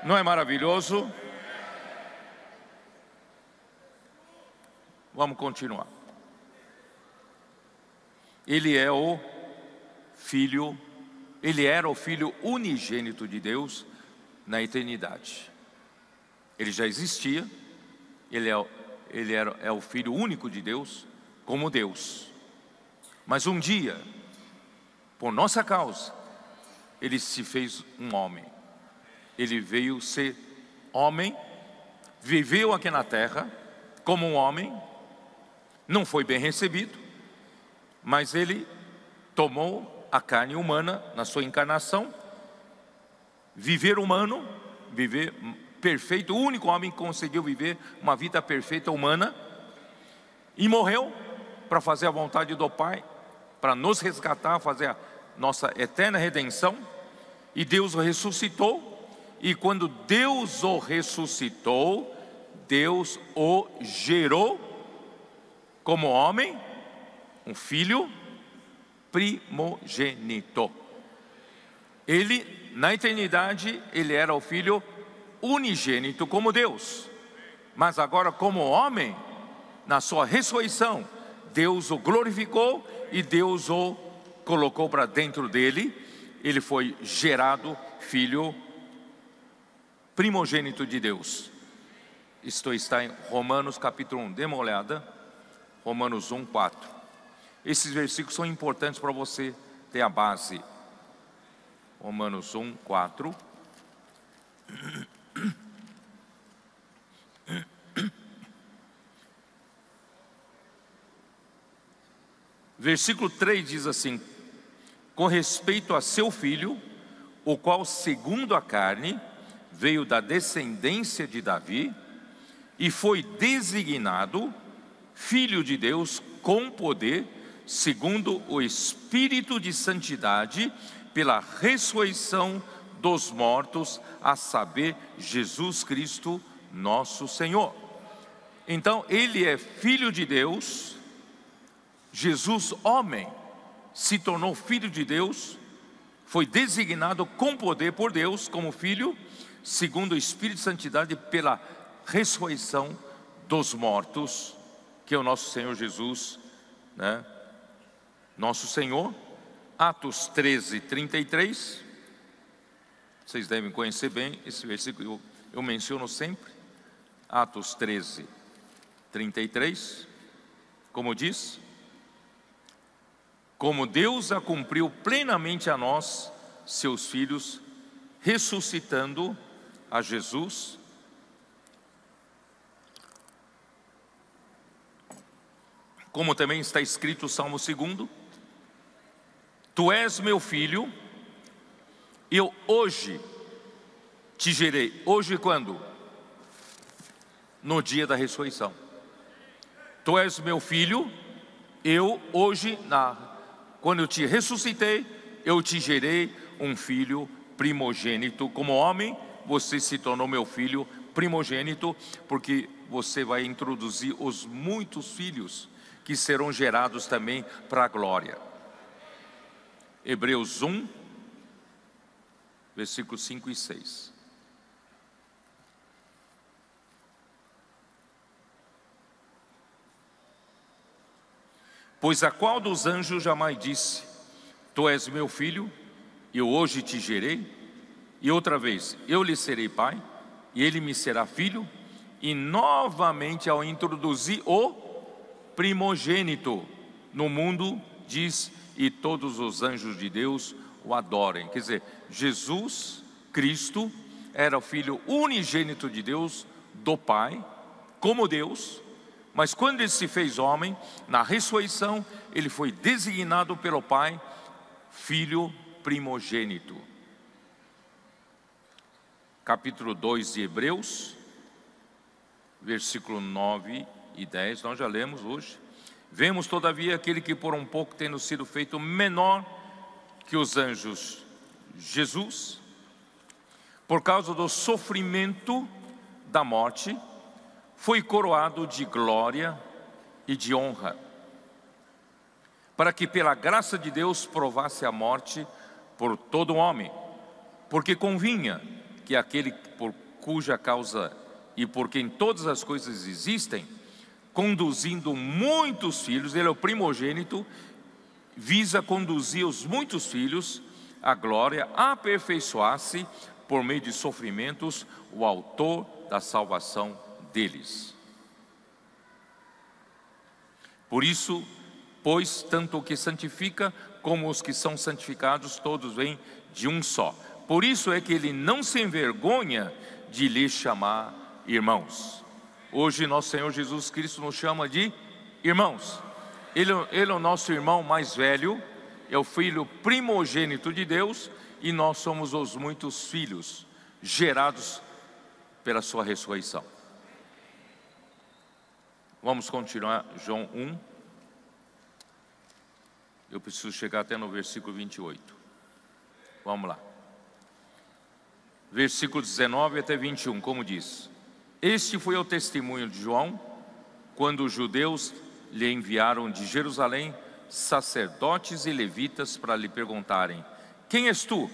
Não é maravilhoso? Vamos continuar. Ele é o Filho, Ele era o Filho unigênito de Deus na eternidade. Ele já existia, Ele é o Filho único de Deus, como Deus. Mas um dia, por nossa causa, Ele se fez um homem. Ele veio ser homem, viveu aqui na terra como um homem, não foi bem recebido, mas Ele tomou a carne humana na sua encarnação, viver humano, viver perfeito, o único homem que conseguiu viver uma vida perfeita humana, e morreu para fazer a vontade do Pai, para nos resgatar, fazer a nossa eterna redenção. E Deus o ressuscitou, e quando Deus o ressuscitou, Deus o gerou como homem, um filho primogênito. Ele, na eternidade, ele era o filho unigênito como Deus, mas agora como homem, na sua ressurreição, Deus o glorificou e Deus o colocou para dentro dele. Ele foi gerado filho primogênito de Deus. Isto está em Romanos capítulo 1, dê uma olhada, Romanos 1, 4. Esses versículos são importantes para você ter a base. Romanos 1, 4. Versículo 3 diz assim: com respeito a seu filho, o qual segundo a carne veio da descendência de Davi e foi designado filho de Deus com poder, segundo o Espírito de santidade, pela ressurreição dos mortos, a saber, Jesus Cristo, nosso Senhor. Então, ele é filho de Deus. Jesus, homem, se tornou filho de Deus, foi designado com poder por Deus como filho, segundo o Espírito de santidade, pela ressurreição dos mortos, que é o nosso Senhor Jesus, né? Nosso Senhor. Atos 13, 33. Vocês devem conhecer bem esse versículo, eu menciono sempre. Atos 13, 33. Como diz: como Deus a cumpriu plenamente a nós, seus filhos, ressuscitando a Jesus, como também está escrito o Salmo 2: tu és meu filho, eu hoje te gerei. Hoje quando? No dia da ressurreição. Tu és meu filho, eu hoje, quando eu te ressuscitei, eu te gerei um filho primogênito. Como homem, você se tornou meu filho primogênito, porque você vai introduzir os muitos filhos que serão gerados também para a glória. Hebreus 1, versículos 5 e 6. Pois a qual dos anjos jamais disse: tu és meu filho, eu hoje te gerei? E outra vez: eu lhe serei pai, e ele me será filho? E novamente, ao introduzir o primogênito no mundo, diz: e todos os anjos de Deus o adorem. Quer dizer, Jesus Cristo era o filho unigênito de Deus, do Pai, como Deus. Mas quando ele se fez homem, na ressurreição, ele foi designado pelo Pai filho primogênito. Capítulo 2 de Hebreus, versículo 9 e 10, nós já lemos hoje. Vemos todavia aquele que por um pouco, tendo sido feito menor que os anjos, Jesus, por causa do sofrimento da morte, foi coroado de glória e de honra, para que pela graça de Deus provasse a morte por todo homem, porque convinha que aquele por cuja causa e por quem todas as coisas existem, conduzindo muitos filhos, ele é o primogênito, visa conduzir os muitos filhos à glória, aperfeiçoar-se por meio de sofrimentos, o autor da salvação deles. Por isso, pois, tanto o que santifica como os que são santificados, todos vêm de um só. Por isso é que ele não se envergonha de lhes chamar irmãos. Hoje nosso Senhor Jesus Cristo nos chama de irmãos. Ele é o nosso irmão mais velho, é o filho primogênito de Deus, e nós somos os muitos filhos gerados pela sua ressurreição. Vamos continuar, João 1. Eu preciso chegar até no versículo 28. Vamos lá. Versículo 19 até 21, como diz: Este foi o testemunho de João, quando os judeus lhe enviaram de Jerusalém sacerdotes e levitas para lhe perguntarem: Quem és tu?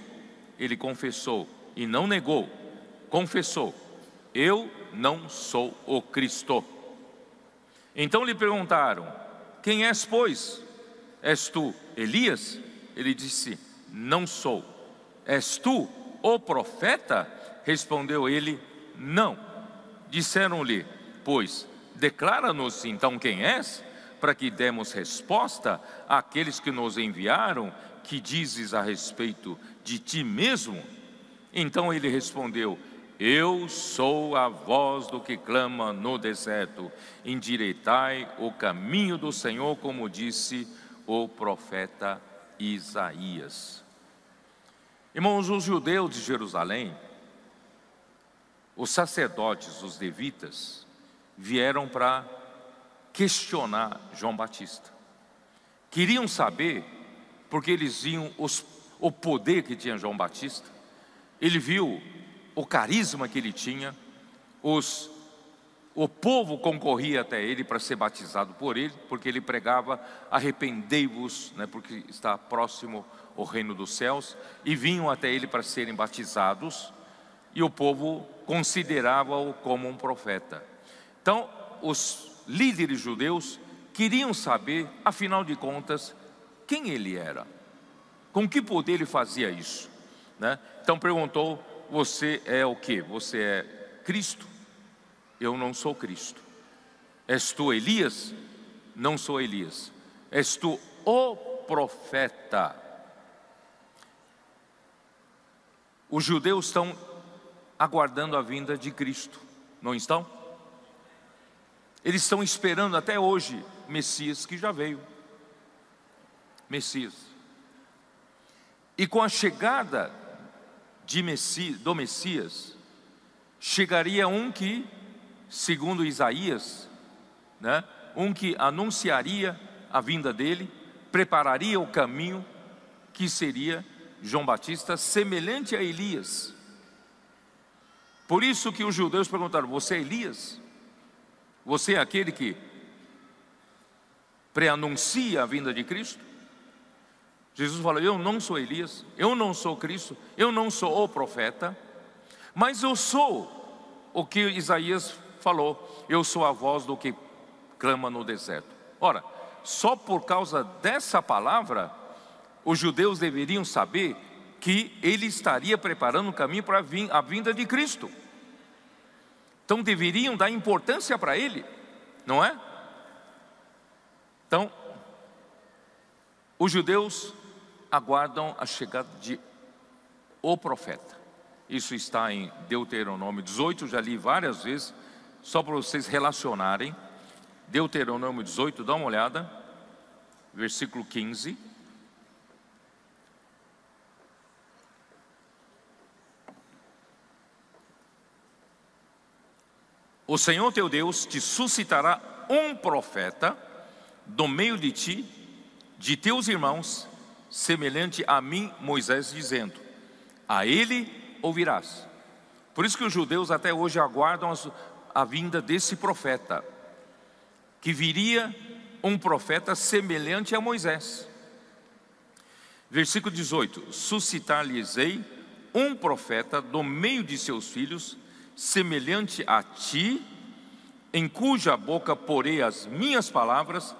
Ele confessou e não negou. Confessou: Eu não sou o Cristo. Então lhe perguntaram: Quem és, pois? És tu Elias? Ele disse: Não sou. És tu o profeta? Respondeu ele: Não. Disseram-lhe: Pois, declara-nos então quem és, para que demos resposta àqueles que nos enviaram. Que dizes a respeito de ti mesmo? Então ele respondeu: Eu sou a voz do que clama no deserto, endireitai o caminho do Senhor, como disse o profeta Isaías. Irmãos, os judeus de Jerusalém, os sacerdotes, os levitas, vieram para questionar João Batista. Queriam saber, porque eles viam o poder que tinha João Batista. Ele viu o carisma que ele tinha, o povo concorria até ele para ser batizado por ele, porque ele pregava: arrependei-vos, né, porque está próximo o reino dos céus, e vinham até ele para serem batizados, e o povo considerava-o como um profeta. Então, os líderes judeus queriam saber, afinal de contas, quem ele era, com que poder ele fazia isso, né? Então perguntou: Você é o quê? Você é Cristo? Eu não sou Cristo. És tu Elias? Não sou Elias. És tu o profeta? Os judeus estão aguardando a vinda de Cristo, não estão? Eles estão esperando até hoje Messias, que já veio. Messias. E com a chegada do Messias, chegaria um que, segundo Isaías, né, um que anunciaria a vinda dele, prepararia o caminho, que seria João Batista, semelhante a Elias. Por isso que os judeus perguntaram: Você é Elias? Você é aquele que preanuncia a vinda de Cristo? Jesus falou: Eu não sou Elias, eu não sou Cristo, eu não sou o profeta, mas eu sou o que Isaías falou: Eu sou a voz do que clama no deserto. Ora, só por causa dessa palavra, os judeus deveriam saber que ele estaria preparando o caminho para a vinda de Cristo. Então deveriam dar importância para ele, não é? Então, os judeus aguardam a chegada de o profeta. Isso está em Deuteronômio 18, já li várias vezes, só para vocês relacionarem. Deuteronômio 18, dá uma olhada, versículo 15. O Senhor teu Deus te suscitará um profeta do meio de ti, de teus irmãos, semelhante a mim, Moisés, dizendo: A ele ouvirás. Por isso que os judeus até hoje aguardam a vinda desse profeta, que viria um profeta semelhante a Moisés. Versículo 18: Suscitar-lhes-ei um profeta do meio de seus filhos, semelhante a ti, em cuja boca porei as minhas palavras,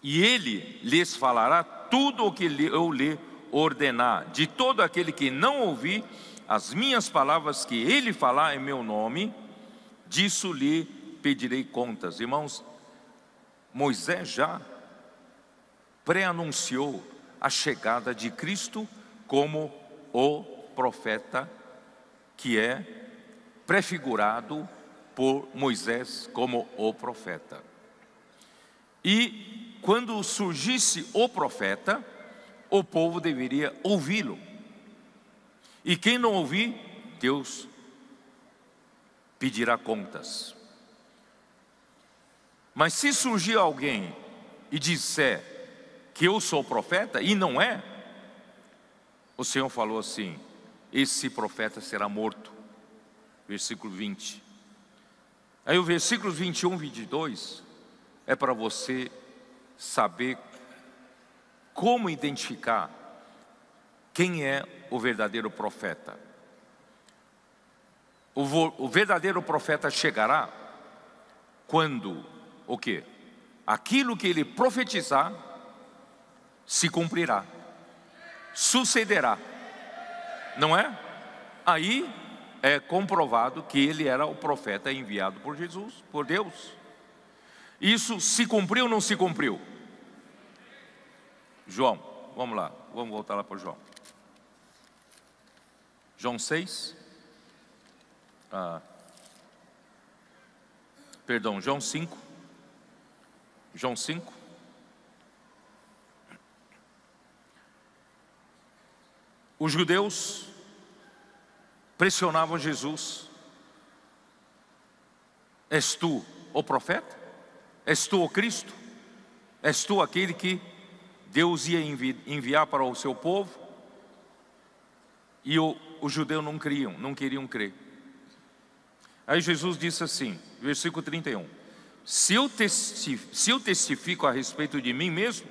e ele lhes falará tudo o que eu lhe ordenar. De todo aquele que não ouvir as minhas palavras que ele falar em meu nome, disso lhe pedirei contas. Irmãos, Moisés já pré-anunciou a chegada de Cristo como o profeta, que é prefigurado por Moisés como o profeta. E quando surgisse o profeta, o povo deveria ouvi-lo. E quem não ouvir, Deus pedirá contas. Mas se surgir alguém e disser que eu sou profeta, e não é, o Senhor falou assim: esse profeta será morto. Versículo 20. Aí o versículos 21 e 22 é para você saber como identificar quem é o verdadeiro profeta. O verdadeiro profeta chegará quando o quê? Aquilo que ele profetizar se cumprirá, sucederá, não é? Aí é comprovado que ele era o profeta enviado por Jesus, por Deus. Isso se cumpriu ou não se cumpriu? João, vamos lá, vamos voltar lá para João. João 6. João 5. João 5. Os judeus pressionavam Jesus: és tu o profeta? És tu o Cristo? És tu aquele que Deus ia enviar para o seu povo? E os judeus não queriam crer. Aí Jesus disse assim, versículo 31: se eu testifico a respeito de mim mesmo,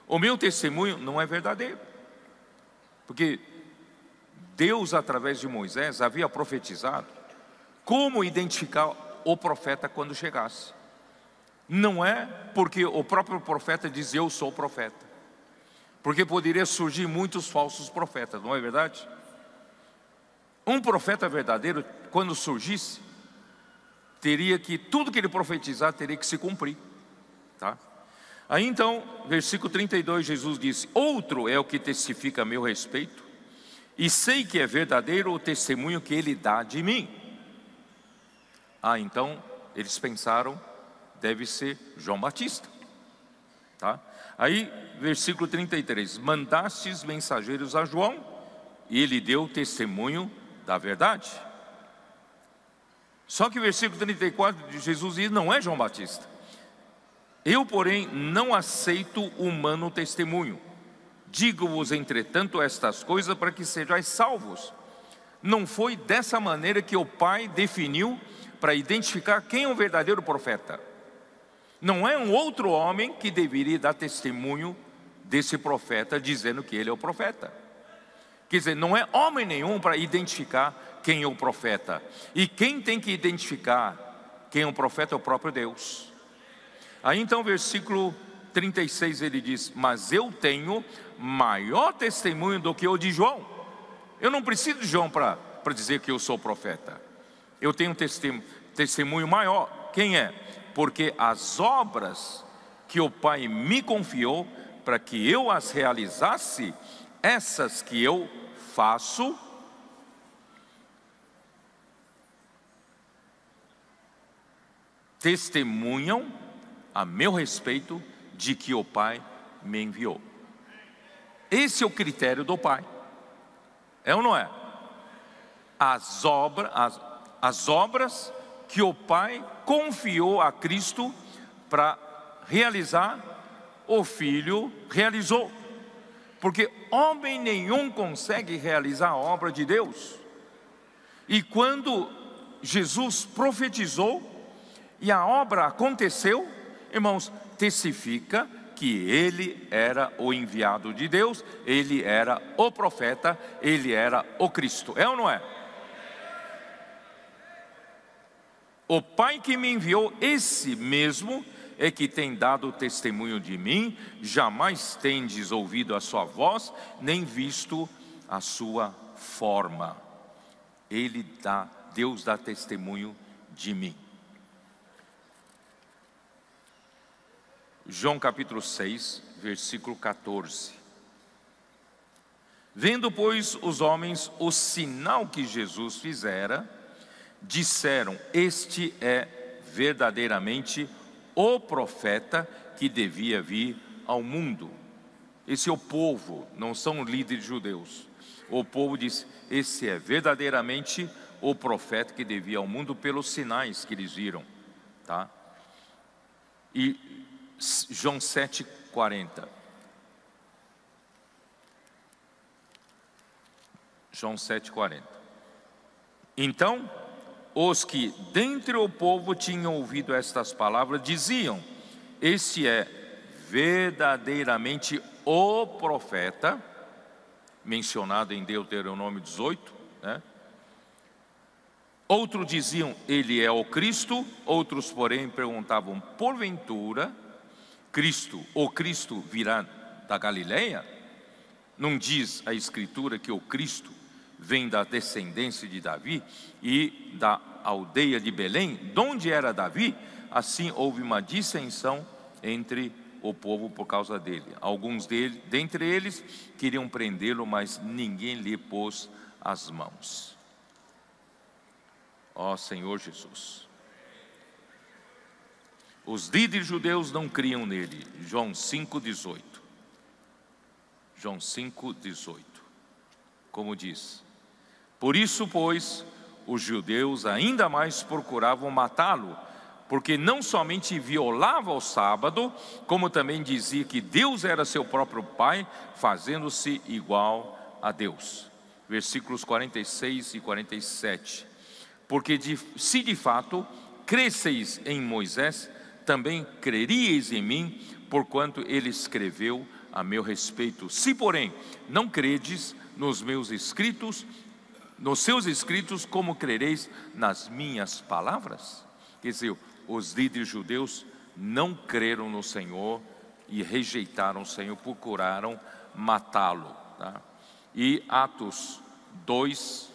o meu testemunho não é verdadeiro. Porque Deus, através de Moisés, havia profetizado como identificar o profeta quando chegasse. Não é porque o próprio profeta diz eu sou profeta, porque poderia surgir muitos falsos profetas, não é verdade? Um profeta verdadeiro, quando surgisse, teria que, tudo que ele profetizar teria que se cumprir, tá? Aí então, versículo 32, Jesus disse: outro é o que testifica a meu respeito, e sei que é verdadeiro o testemunho que ele dá de mim. Então, eles pensaram, deve ser João Batista, tá? Aí, versículo 33, mandastes mensageiros a João, e ele deu testemunho da verdade. Só que o versículo 34 de Jesus diz: não é João Batista. Eu, porém, não aceito humano testemunho. Digo-vos, entretanto, estas coisas para que sejais salvos. Não foi dessa maneira que o Pai definiu para identificar quem é o verdadeiro profeta. Não é um outro homem que deveria dar testemunho desse profeta, dizendo que ele é o profeta. Quer dizer, não é homem nenhum para identificar quem é o profeta. E quem tem que identificar quem é o profeta é o próprio Deus. Aí então, versículo 36, ele diz: mas eu tenho maior testemunho do que o de João. Eu não preciso de João para dizer que eu sou profeta. Eu tenho um testemunho maior. Quem é? Porque as obras que o Pai me confiou para que eu as realizasse, essas que eu faço, testemunham a meu respeito de que o Pai me enviou. Esse é o critério do Pai. É ou não é? As obras que o Pai confiou a Cristo para realizar, o Filho realizou. Porque homem nenhum consegue realizar a obra de Deus. E quando Jesus profetizou e a obra aconteceu, irmãos, testifica que ele era o enviado de Deus, ele era o profeta, ele era o Cristo. É ou não é? O Pai que me enviou, esse mesmo é que tem dado testemunho de mim. Jamais tendes ouvido a sua voz, nem visto a sua forma. Deus dá testemunho de mim. João capítulo 6, versículo 14. Vendo, pois, os homens o sinal que Jesus fizera, disseram: este é verdadeiramente o profeta que devia vir ao mundo. Esse é o povo, não são líderes judeus. O povo diz: esse é verdadeiramente o profeta que devia ao mundo pelos sinais que eles viram, tá? E João 7,40. João 7,40. Então, os que dentre o povo tinham ouvido estas palavras diziam: este é verdadeiramente o profeta, mencionado em Deuteronômio 18, né? Outros diziam: ele é o Cristo. Outros, porém, perguntavam: porventura, o Cristo virá da Galileia? Não diz a Escritura que o Cristo vem da descendência de Davi e da aldeia de Belém, de onde era Davi? Assim houve uma dissensão entre o povo por causa dele. Alguns dentre eles queriam prendê-lo, mas ninguém lhe pôs as mãos. Ó Senhor Jesus. Os líderes judeus não criam nele. João 5,18. João 5,18. Como diz: por isso, pois, os judeus ainda mais procuravam matá-lo, porque não somente violava o sábado, como também dizia que Deus era seu próprio Pai, fazendo-se igual a Deus. Versículos 46 e 47. Porque se de fato cresceis em Moisés, também creríeis em mim, porquanto ele escreveu a meu respeito. Se, porém, não credes nos meus escritos, nos seus escritos, como crereis nas minhas palavras? Quer dizer, os líderes judeus não creram no Senhor e rejeitaram o Senhor, procuraram matá-lo, tá? E Atos 2,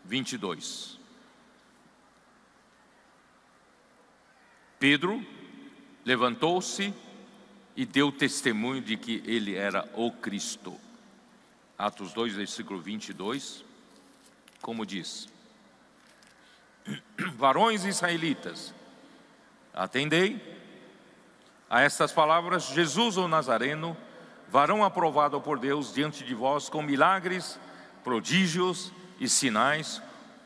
22. Pedro levantou-se e deu testemunho de que ele era o Cristo. Atos 2, versículo 22, como diz: varões israelitas, atendei a estas palavras. Jesus o Nazareno, varão aprovado por Deus diante de vós, com milagres, prodígios e sinais,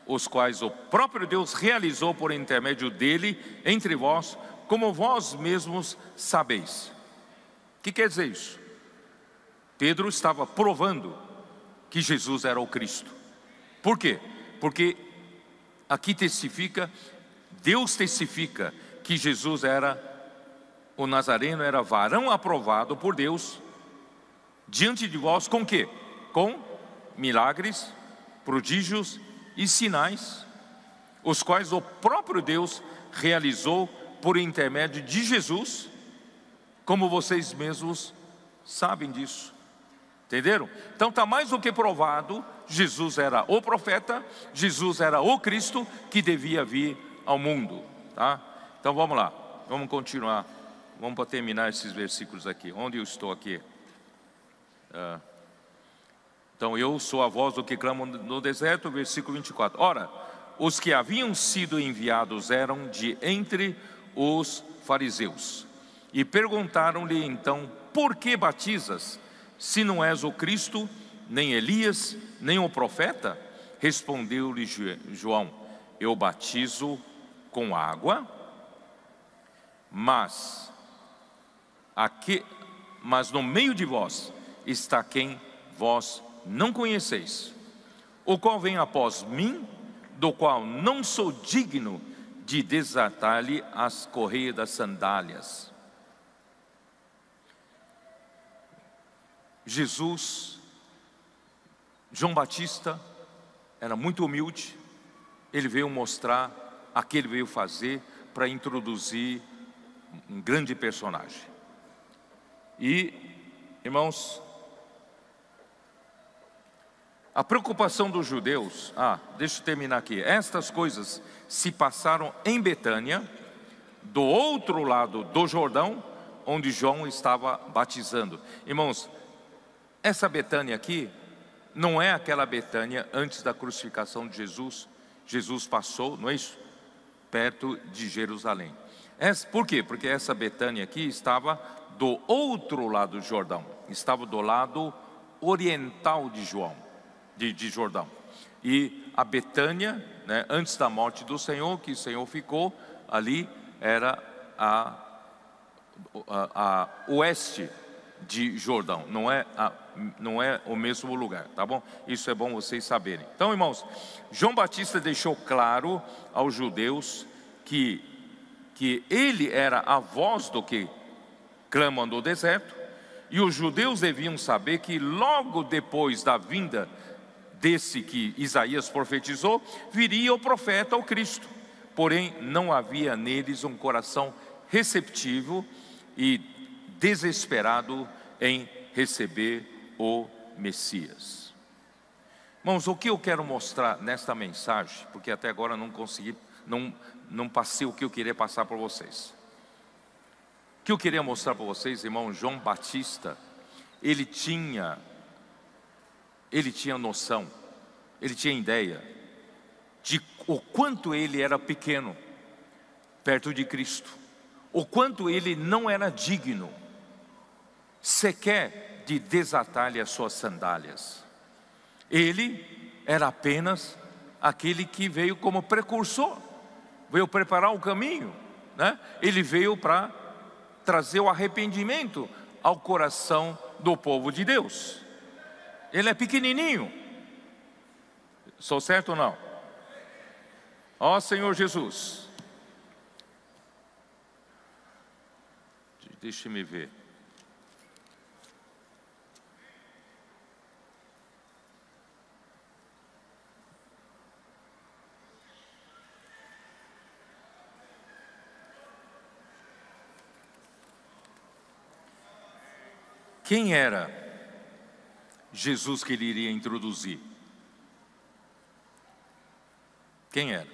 os quais o próprio Deus realizou por intermédio dele entre vós, como vós mesmos sabeis. O que quer dizer isso? Pedro estava provando que Jesus era o Cristo. Por quê? Porque aqui testifica, Deus testifica que Jesus era o Nazareno, era varão aprovado por Deus diante de vós, com quê? Com milagres, prodígios e sinais, os quais o próprio Deus realizou por intermédio de Jesus, como vocês mesmos sabem disso. Entenderam? Então está mais do que provado, Jesus era o profeta, Jesus era o Cristo que devia vir ao mundo, tá? Então vamos lá, vamos continuar, vamos para terminar esses versículos aqui. Onde eu estou aqui? Então, eu sou a voz do que clama no deserto, versículo 24. Ora, os que haviam sido enviados eram de entre os fariseus, e perguntaram-lhe então: por que batizas, se não és o Cristo, nem Elias, nem o profeta? Respondeu-lhe João: eu batizo com água, mas no meio de vós está quem vós não conheceis, o qual vem após mim, do qual não sou digno de desatar-lhe as correias das sandálias. João Batista era muito humilde. Ele veio mostrar a que ele veio fazer para introduzir um grande personagem. E, irmãos, a preocupação dos judeus, deixa eu terminar aqui. Estas coisas se passaram em Betânia, do outro lado do Jordão, onde João estava batizando. Irmãos, essa Betânia aqui não é aquela Betânia antes da crucificação de Jesus. Jesus passou, não é isso? Perto de Jerusalém. Por quê? Porque essa Betânia aqui estava do outro lado do Jordão, estava do lado oriental de Jordão. E a Betânia, né, antes da morte do Senhor, que o Senhor ficou ali, era a oeste de Jordão, não é o mesmo lugar, tá bom? Isso é bom vocês saberem. Então, irmãos, João Batista deixou claro aos judeus que ele era a voz do que clamam no deserto, e os judeus deviam saber que logo depois da vinda desse que Isaías profetizou, viria o profeta, o Cristo. Porém, não havia neles um coração receptivo e desesperado em receber o Messias. Irmãos, o que eu quero mostrar nesta mensagem, porque até agora não consegui, não passei o que eu queria passar para vocês. O que eu queria mostrar para vocês, irmão, João Batista, ele tinha noção, ele tinha ideia de o quanto ele era pequeno perto de Cristo, o quanto ele não era digno sequer de desatar-lhe as suas sandálias. Ele era apenas aquele que veio como precursor, veio preparar o caminho, né? Ele veio para trazer o arrependimento ao coração do povo de Deus. Ele é pequenininho. Sou certo ou não? Ó Senhor Jesus. Deixe-me ver. Quem era Jesus que ele iria introduzir? Quem era?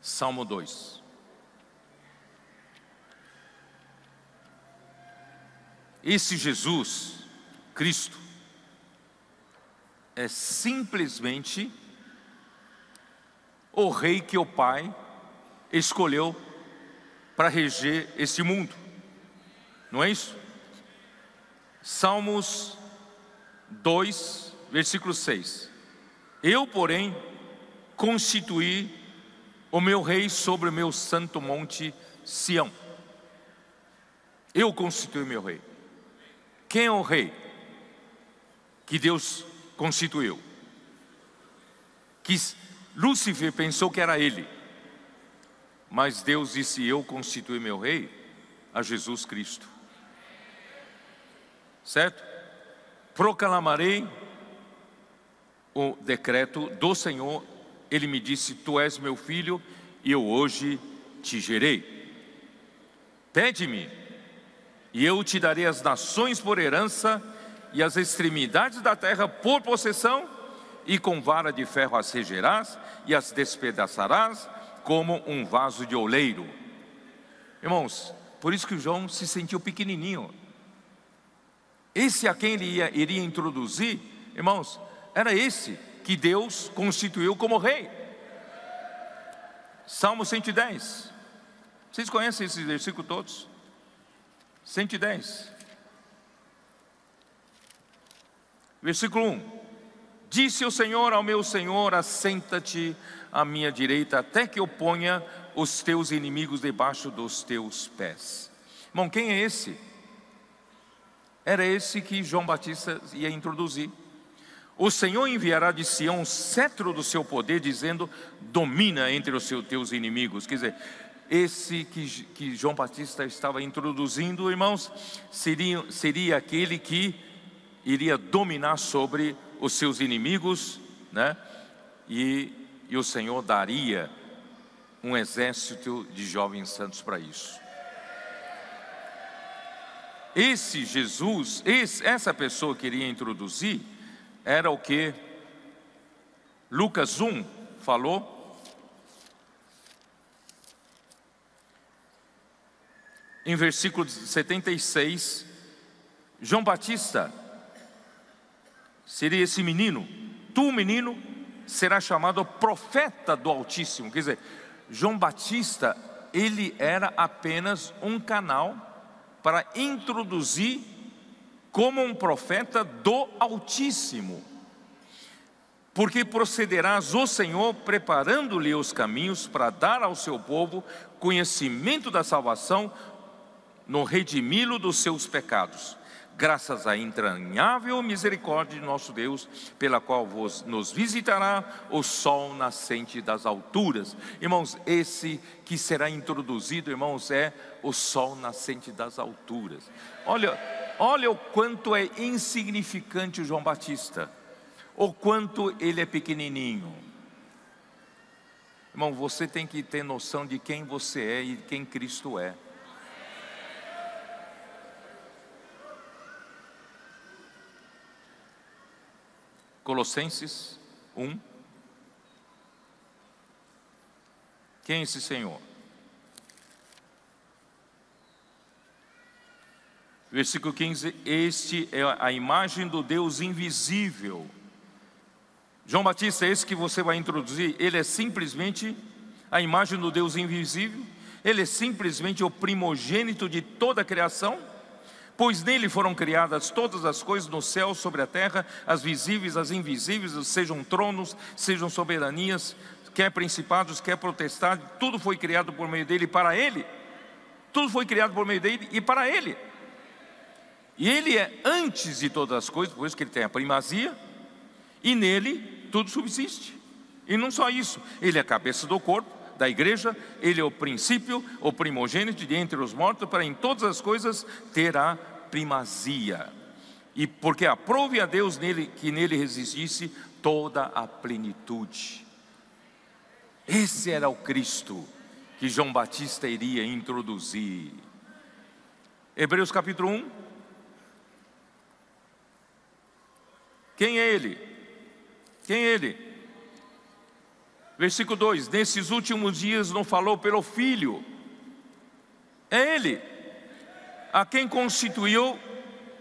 Salmo 2. Esse Jesus, Cristo, é simplesmente o rei que o Pai escolheu para reger esse mundo, não é isso? Salmos 2, versículo 6. Eu, porém, constituí o meu rei sobre o meu santo monte Sião. Eu constituí meu rei. Quem é o rei que Deus constituiu? Que Lúcifer pensou que era ele, mas Deus disse: eu constituí meu rei, a Jesus Cristo. Certo? Proclamarei o decreto do Senhor. Ele me disse: tu és meu filho, e eu hoje te gerei. Pede-me, e eu te darei as nações por herança, e as extremidades da terra por possessão, e com vara de ferro as regerás, e as despedaçarás, como um vaso de oleiro. Irmãos, por isso que João se sentiu pequenininho. Esse a quem ele iria introduzir, irmãos, era esse que Deus constituiu como rei. Salmo 110. Vocês conhecem esses versículos todos? 110. Versículo 1. Disse o Senhor ao meu Senhor: assenta-te à minha direita, até que eu ponha os teus inimigos debaixo dos teus pés. Irmão, quem é esse? Era esse que João Batista ia introduzir. O Senhor enviará de Sião um cetro do seu poder, dizendo: domina entre os teus inimigos. Quer dizer, esse que João Batista estava introduzindo, irmãos, seria aquele que iria dominar sobre os seus inimigos, né? E o Senhor daria um exército de jovens santos para isso. Esse Jesus, essa pessoa que iria introduzir, era o que Lucas 1 falou, em versículo 76. João Batista seria esse menino: tu, menino, será chamado profeta do Altíssimo. Quer dizer, João Batista, ele era apenas um canal para introduzir como um profeta do Altíssimo. Porque procederás o Senhor preparando-lhe os caminhos para dar ao seu povo conhecimento da salvação, no redimi-lo dos seus pecados, graças à entranhável misericórdia de nosso Deus, pela qual nos visitará o sol nascente das alturas. Irmãos, esse que será introduzido, irmãos, é o sol nascente das alturas. Olha o quanto é insignificante o João Batista, o quanto ele é pequenininho. Irmão, você tem que ter noção de quem você é e de quem Cristo é. Colossenses 1. Quem é esse Senhor? Versículo 15: este é a imagem do Deus invisível. João Batista, esse que você vai introduzir, ele é simplesmente a imagem do Deus invisível. Ele é simplesmente o primogênito de toda a criação, pois nele foram criadas todas as coisas no céu, sobre a terra, as visíveis, as invisíveis, sejam tronos, sejam soberanias, quer principados, quer potestades, tudo foi criado por meio dele e para ele. Tudo foi criado por meio dele e para ele. E ele é antes de todas as coisas, por isso que ele tem a primazia, e nele tudo subsiste. E não só isso, ele é a cabeça do corpo, da igreja, ele é o princípio, o primogênito de entre os mortos, para em todas as coisas ter a primazia. E porque aprove a Deus que nele resistisse toda a plenitude. Esse era o Cristo que João Batista iria introduzir. Hebreus capítulo 1. Quem é ele? Quem é ele? Versículo 2: nesses últimos dias não falou pelo Filho. É ele a quem constituiu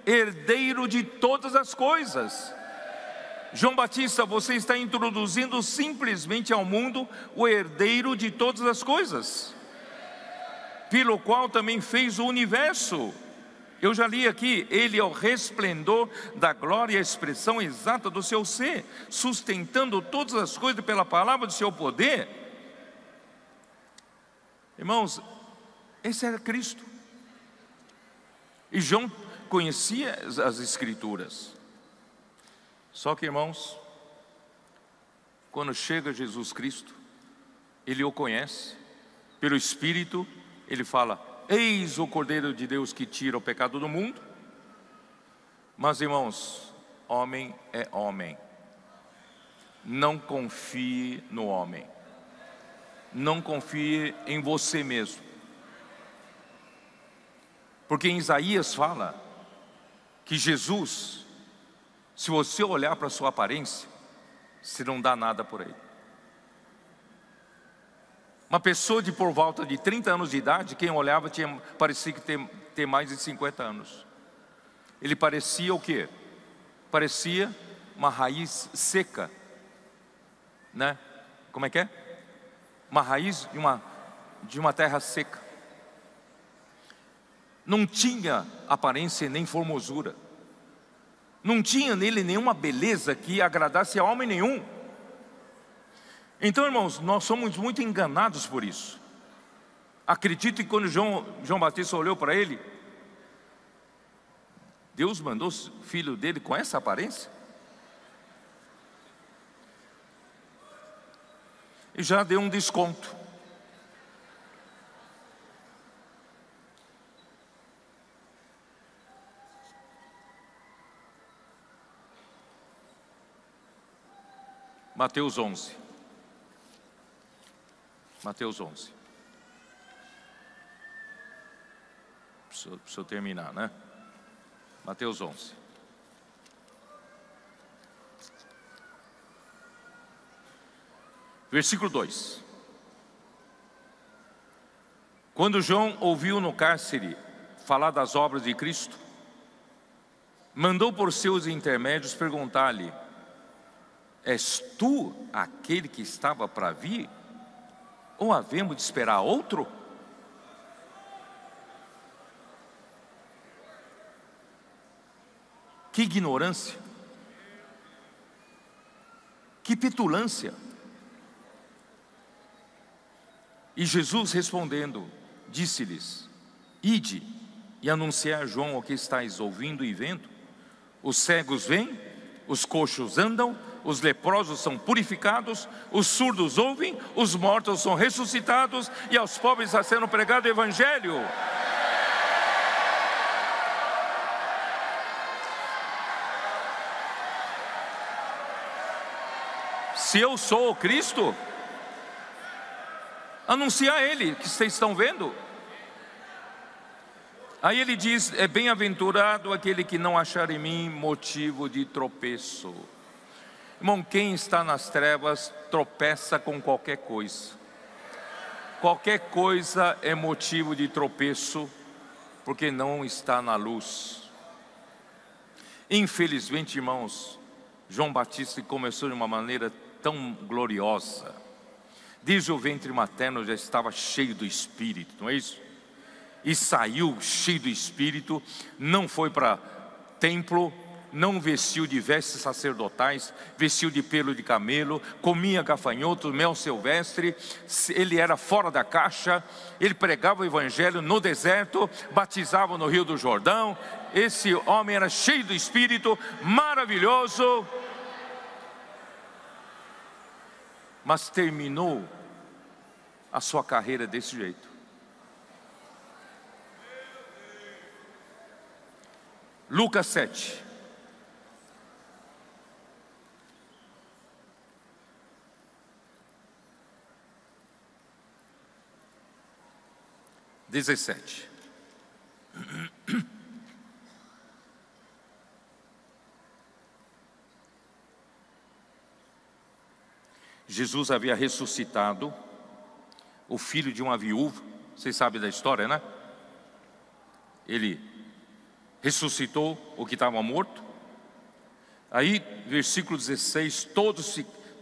herdeiro de todas as coisas. João Batista, você está introduzindo simplesmente ao mundo o herdeiro de todas as coisas, pelo qual também fez o universo. Eu já li aqui, ele é o resplendor da glória e a expressão exata do seu ser, sustentando todas as coisas pela palavra do seu poder. Irmãos, esse era Cristo. E João conhecia as Escrituras. Só que, irmãos, quando chega Jesus Cristo, ele o conhece, pelo Espírito, ele fala: eis o Cordeiro de Deus que tira o pecado do mundo. Mas, irmãos, homem é homem. Não confie no homem. Não confie em você mesmo. Porque em Isaías fala que Jesus, se você olhar para a sua aparência, você não dá nada por ele. Uma pessoa de por volta de 30 anos de idade, quem olhava parecia que ter mais de 50 anos. Ele parecia o quê? Parecia uma raiz seca, né? Como é que é? Uma raiz de uma terra seca. Não tinha aparência nem formosura. Não tinha nele nenhuma beleza que agradasse a homem nenhum. Então, irmãos, nós somos muito enganados por isso. Acredito que quando João Batista olhou para ele, Deus mandou o filho dele com essa aparência? E já deu um desconto. Mateus 11. Mateus 11. Preciso terminar, né? Mateus 11. Versículo 2. Quando João ouviu no cárcere falar das obras de Cristo, mandou por seus intermédios perguntar-lhe: és tu aquele que estava para vir? Ou havemos de esperar outro? Que ignorância, que petulância. E Jesus respondendo, disse-lhes: ide e anunciai a João o que estáis ouvindo e vendo. Os cegos vêm, os coxos andam, os leprosos são purificados, os surdos ouvem, os mortos são ressuscitados, e aos pobres está sendo pregado o Evangelho. Se eu sou o Cristo, anuncia a Ele que vocês estão vendo. Aí ele diz: é bem-aventurado aquele que não achar em mim motivo de tropeço. Irmão, quem está nas trevas tropeça com qualquer coisa. Qualquer coisa é motivo de tropeço, porque não está na luz. Infelizmente, irmãos, João Batista começou de uma maneira tão gloriosa. Desde o ventre materno já estava cheio do Espírito, não é isso? E saiu cheio do Espírito, não foi para templo, não vestiu de vestes sacerdotais, vestiu de pelo de camelo, comia gafanhotos, mel silvestre, ele era fora da caixa, ele pregava o Evangelho no deserto, batizava no Rio do Jordão. Esse homem era cheio do Espírito, maravilhoso, mas terminou a sua carreira desse jeito. Lucas 7. (17) Jesus havia ressuscitado o filho de uma viúva. Vocês sabem da história, né? Ele ressuscitou o que estava morto. Aí, versículo 16,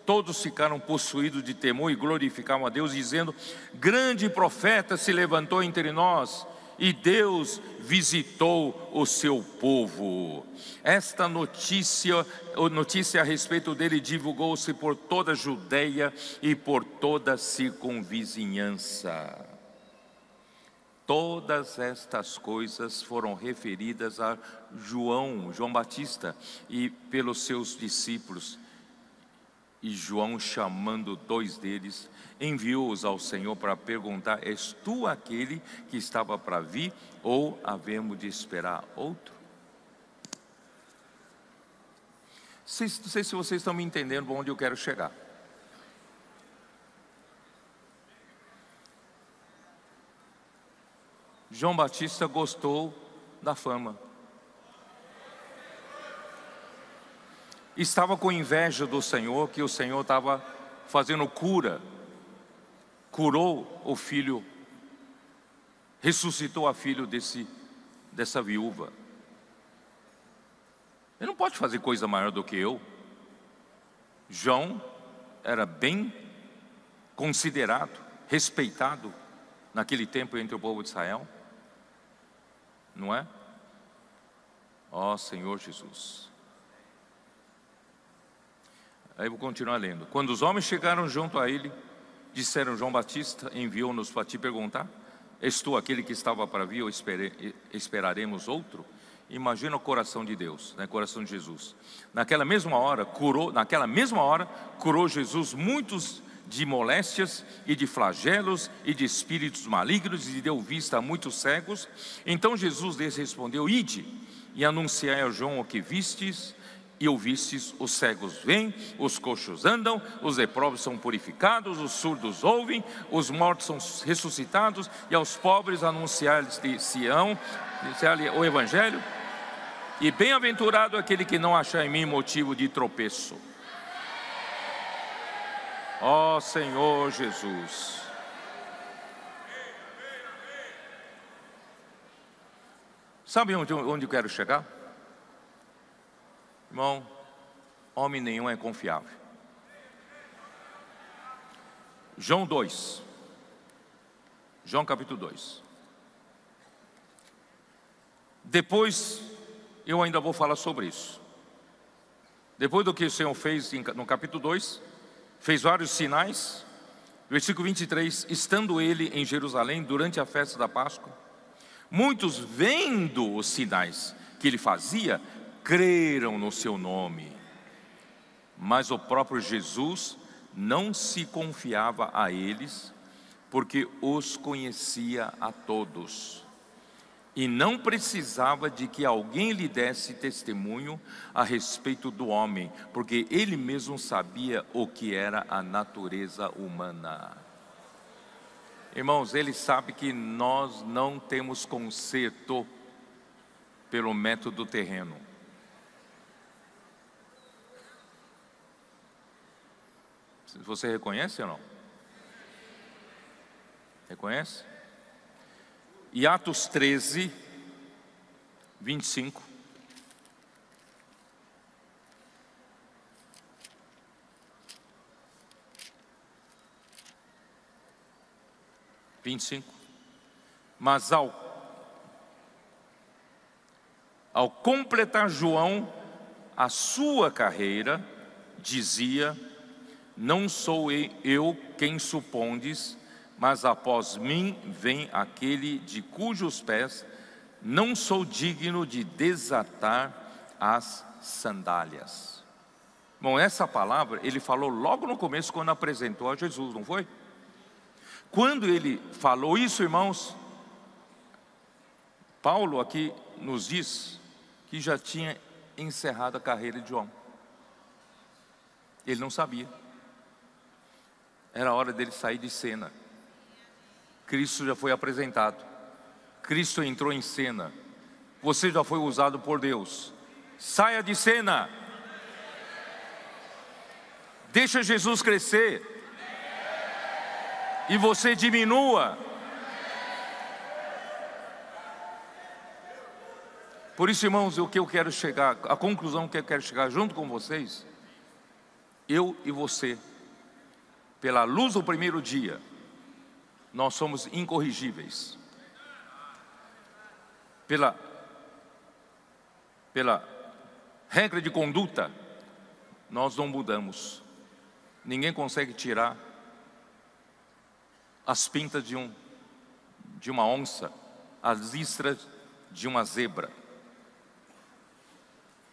todos ficaram possuídos de temor e glorificavam a Deus, dizendo: grande profeta se levantou entre nós, e Deus visitou o seu povo. Esta notícia a respeito dele divulgou-se por toda a Judeia e por toda a circunvizinhança. Todas estas coisas foram referidas a João Batista e pelos seus discípulos. E João, chamando 2 deles, enviou-os ao Senhor para perguntar: és tu aquele que estava para vir, ou havemos de esperar outro? Não sei se vocês estão me entendendo para onde eu quero chegar. João Batista gostou da fama. Estava com inveja do Senhor, que o Senhor estava fazendo cura. Curou o filho, ressuscitou a filho dessa viúva. Ele não pode fazer coisa maior do que eu. João era bem considerado, respeitado naquele tempo entre o povo de Israel. Não é? Ó Senhor Jesus. Aí vou continuar lendo. Quando os homens chegaram junto a ele, disseram: João Batista enviou-nos para te perguntar: és tu aquele que estava para vir, ou esperaremos outro? Imagina o coração de Deus, né? O coração de Jesus. Naquela mesma hora curou Jesus muitos de moléstias e de flagelos e de espíritos malignos, e deu vista a muitos cegos. Então Jesus lhes respondeu: ide e anunciai a João o que vistes e ouvistes: os cegos vêm, os coxos andam, os leprosos são purificados, os surdos ouvem, os mortos são ressuscitados, e aos pobres anunciar-lhes de Sião o Evangelho. E bem-aventurado aquele que não achar em mim motivo de tropeço. Ó Senhor Jesus. Sabe onde eu quero chegar? Irmão, homem nenhum é confiável. João 2. João capítulo 2. Depois eu ainda vou falar sobre isso. Depois do que o Senhor fez no capítulo 2, fez vários sinais. Versículo 23, estando ele em Jerusalém durante a festa da Páscoa, muitos, vendo os sinais que ele fazia, creram no seu nome. Mas o próprio Jesus não se confiava a eles, porque os conhecia a todos. E não precisava de que alguém lhe desse testemunho a respeito do homem, porque ele mesmo sabia o que era a natureza humana. Irmãos, ele sabe que nós não temos conserto pelo método terreno. Você reconhece ou não? Reconhece? E Atos 13, 25. Mas ao completar João a sua carreira, dizia: não sou eu quem supondes, mas após mim vem aquele de cujos pés não sou digno de desatar as sandálias. Bom, essa palavra ele falou logo no começo, quando apresentou a Jesus, não foi? Quando ele falou isso, irmãos, Paulo aqui nos diz que já tinha encerrado a carreira de João. Ele não sabia. Era hora dele sair de cena. Cristo já foi apresentado. Cristo entrou em cena. Você já foi usado por Deus. Saia de cena. Deixa Jesus crescer. E você diminua. Por isso, irmãos, o que eu quero chegar, a conclusão que eu quero chegar junto com vocês, eu e você, pela luz do primeiro dia, nós somos incorrigíveis. Pela regra de conduta, nós não mudamos. Ninguém consegue tirar as pintas de uma onça, as listras de uma zebra.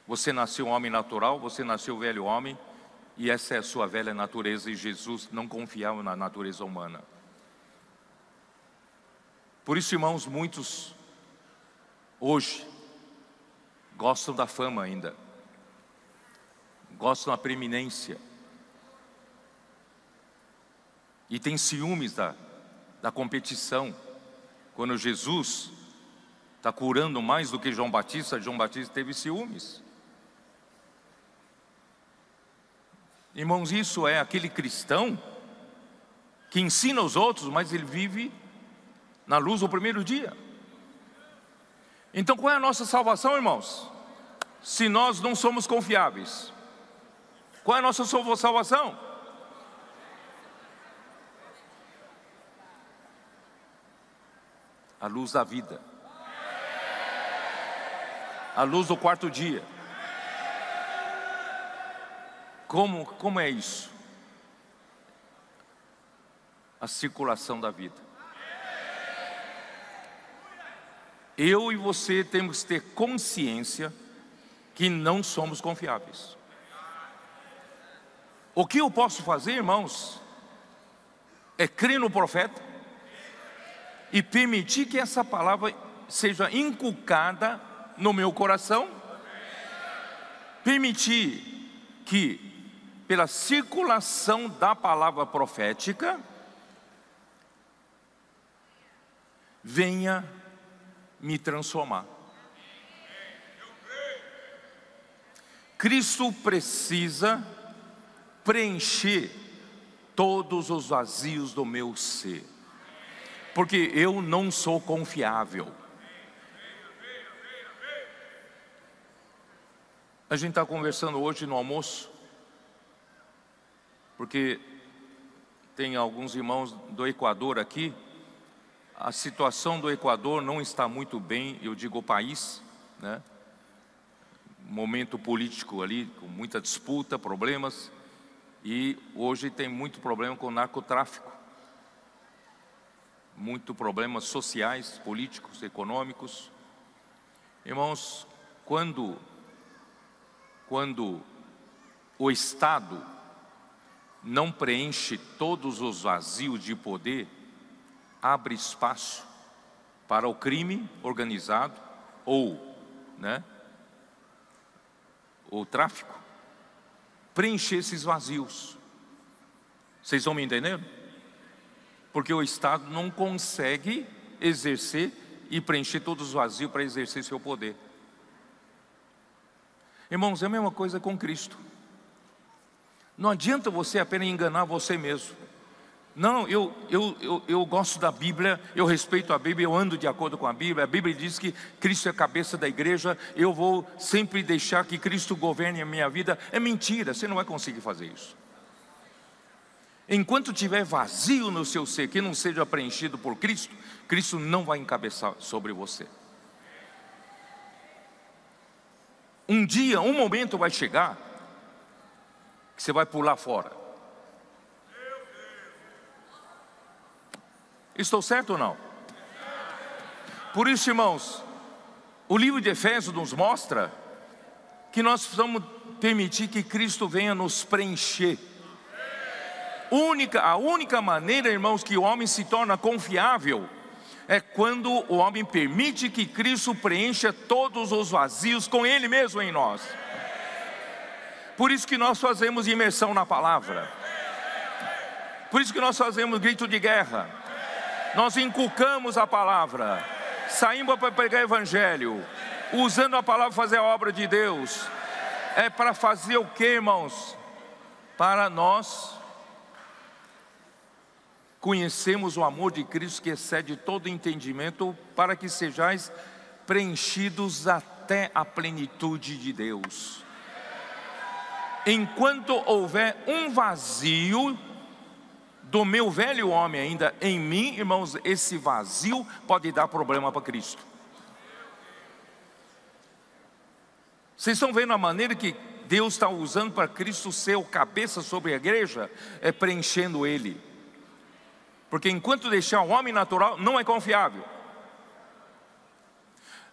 Você nasceu um homem natural, você nasceu velho homem, e essa é a sua velha natureza, e Jesus não confiava na natureza humana. Por isso, irmãos, muitos hoje gostam da fama ainda, gostam da preeminência, e tem ciúmes da competição. Quando Jesus está curando mais do que João Batista teve ciúmes. Irmãos, isso é aquele cristão que ensina os outros, mas ele vive na luz do primeiro dia. Então qual é a nossa salvação, irmãos? Se nós não somos confiáveis, qual é a nossa salvação? A luz da vida, a luz do quarto dia. Como é isso? A circulação da vida. Eu e você temos que ter consciência que não somos confiáveis. O que eu posso fazer, irmãos, é crer no profeta e permitir que essa palavra seja inculcada no meu coração. Permitir que, pela circulação da palavra profética, venha me transformar. Cristo precisa preencher todos os vazios do meu ser, porque eu não sou confiável. A gente está conversando hoje no almoço, porque tem alguns irmãos do Equador aqui. A situação do Equador não está muito bem, eu digo o país, né? Momento político ali, com muita disputa, problemas. E hoje tem muito problema com o narcotráfico. Muito problemas sociais, políticos, econômicos. Irmãos, quando o Estado não preenche todos os vazios de poder, abre espaço para o crime organizado ou, né, o tráfico preencher esses vazios. Vocês estão me entendendo? Porque o Estado não consegue exercer e preencher todos os vazios para exercer seu poder. Irmãos, é a mesma coisa com Cristo. Não adianta você apenas enganar você mesmo. Não, eu gosto da Bíblia, eu respeito a Bíblia, eu ando de acordo com a Bíblia diz que Cristo é a cabeça da igreja, eu vou sempre deixar que Cristo governe a minha vida. É mentira, você não vai conseguir fazer isso. Enquanto tiver vazio no seu ser, que não seja preenchido por Cristo, Cristo não vai encabeçar sobre você. Um dia, um momento vai chegar, que você vai pular fora. Estou certo ou não? Por isso, irmãos, o livro de Efésios nos mostra que nós precisamos permitir que Cristo venha nos preencher. A única maneira, irmãos, que o homem se torna confiável é quando o homem permite que Cristo preencha todos os vazios com Ele mesmo em nós. Por isso que nós fazemos imersão na palavra. Por isso que nós fazemos grito de guerra. Nós inculcamos a palavra, saímos para pregar o evangelho, usando a palavra para fazer a obra de Deus. É para fazer o que, irmãos? Para nós conhecermos o amor de Cristo que excede todo entendimento, para que sejais preenchidos até a plenitude de Deus. Enquanto houver um vazio do meu velho homem ainda em mim, irmãos, esse vazio pode dar problema para Cristo. Vocês estão vendo a maneira que Deus está usando para Cristo ser o cabeça sobre a igreja? É preenchendo Ele. Porque enquanto deixar o homem natural, não é confiável.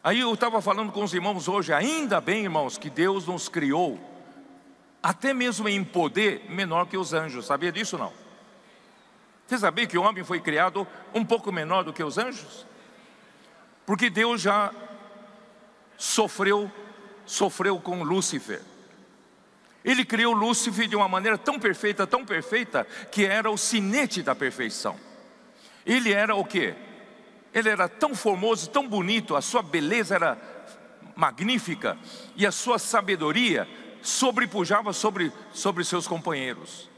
Aí eu estava falando com os irmãos hoje, ainda bem, irmãos, que Deus nos criou, até mesmo em poder, menor que os anjos. Sabia disso ou não? Você sabia que o homem foi criado um pouco menor do que os anjos? Porque Deus já sofreu com Lúcifer. Ele criou Lúcifer de uma maneira tão perfeita, que era o sinete da perfeição. Ele era o quê? Ele era tão formoso, tão bonito, a sua beleza era magnífica, e a sua sabedoria sobrepujava sobre seus companheiros.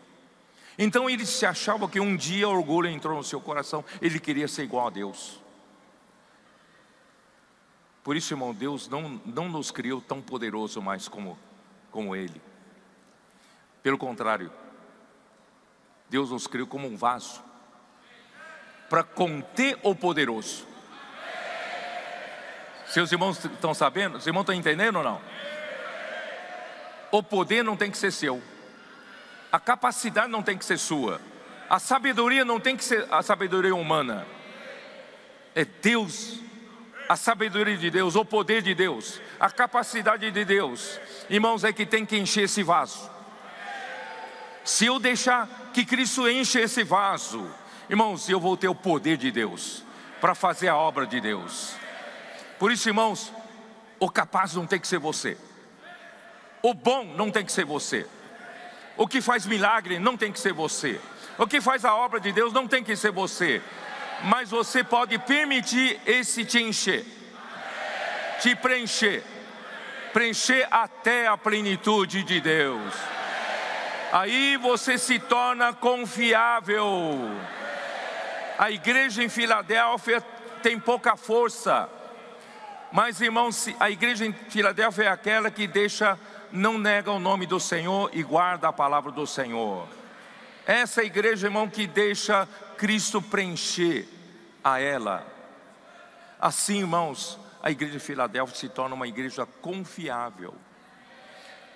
Então ele se achava que um dia o orgulho entrou no seu coração, ele queria ser igual a Deus. Por isso, irmão, Deus não nos criou tão poderoso mais como Ele. Pelo contrário, Deus nos criou como um vaso para conter o poderoso. Seus irmãos estão sabendo? Os irmãos estão entendendo ou não? O poder não tem que ser seu, a capacidade não tem que ser sua, a sabedoria não tem que ser a sabedoria humana. É Deus, a sabedoria de Deus, o poder de Deus, a capacidade de Deus, irmãos, é que tem que encher esse vaso. Se eu deixar que Cristo enche esse vaso, irmãos, eu vou ter o poder de Deus para fazer a obra de Deus. Por isso, irmãos, o capaz não tem que ser você, o bom não tem que ser você, o que faz milagre não tem que ser você, o que faz a obra de Deus não tem que ser você. Mas você pode permitir esse te encher, te preencher até a plenitude de Deus. Aí você se torna confiável. A igreja em Filadélfia tem pouca força, mas, irmãos, a igreja em Filadélfia é aquela que não nega o nome do Senhor e guarda a palavra do Senhor. Essa igreja, irmão, que deixa Cristo preencher a ela. Assim, irmãos, a igreja de Filadélfia se torna uma igreja confiável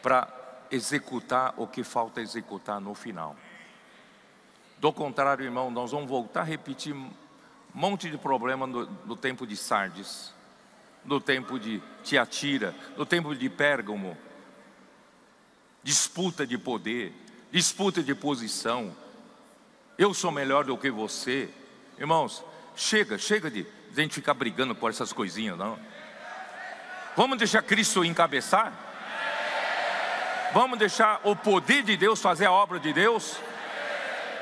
para executar o que falta executar no final. Do contrário, irmão, nós vamos voltar a repetir um monte de problema no tempo de Sardes, no tempo de Tiatira, no tempo de Pérgamo. Disputa de poder, disputa de posição. Eu sou melhor do que você. Irmãos, chega de a gente ficar brigando por essas coisinhas, não. Vamos deixar Cristo encabeçar? Vamos deixar o poder de Deus fazer a obra de Deus?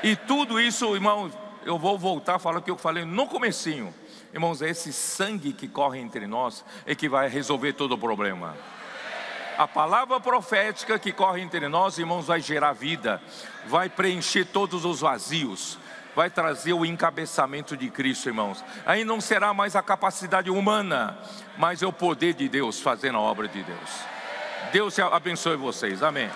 E tudo isso, irmãos, eu vou voltar a falar o que eu falei no comecinho. Irmãos, é esse sangue que corre entre nós é que vai resolver todo o problema. A palavra profética que corre entre nós, irmãos, vai gerar vida, vai preencher todos os vazios, vai trazer o encabeçamento de Cristo, irmãos. Aí não será mais a capacidade humana, mas é o poder de Deus fazendo a obra de Deus. Deus abençoe vocês, amém.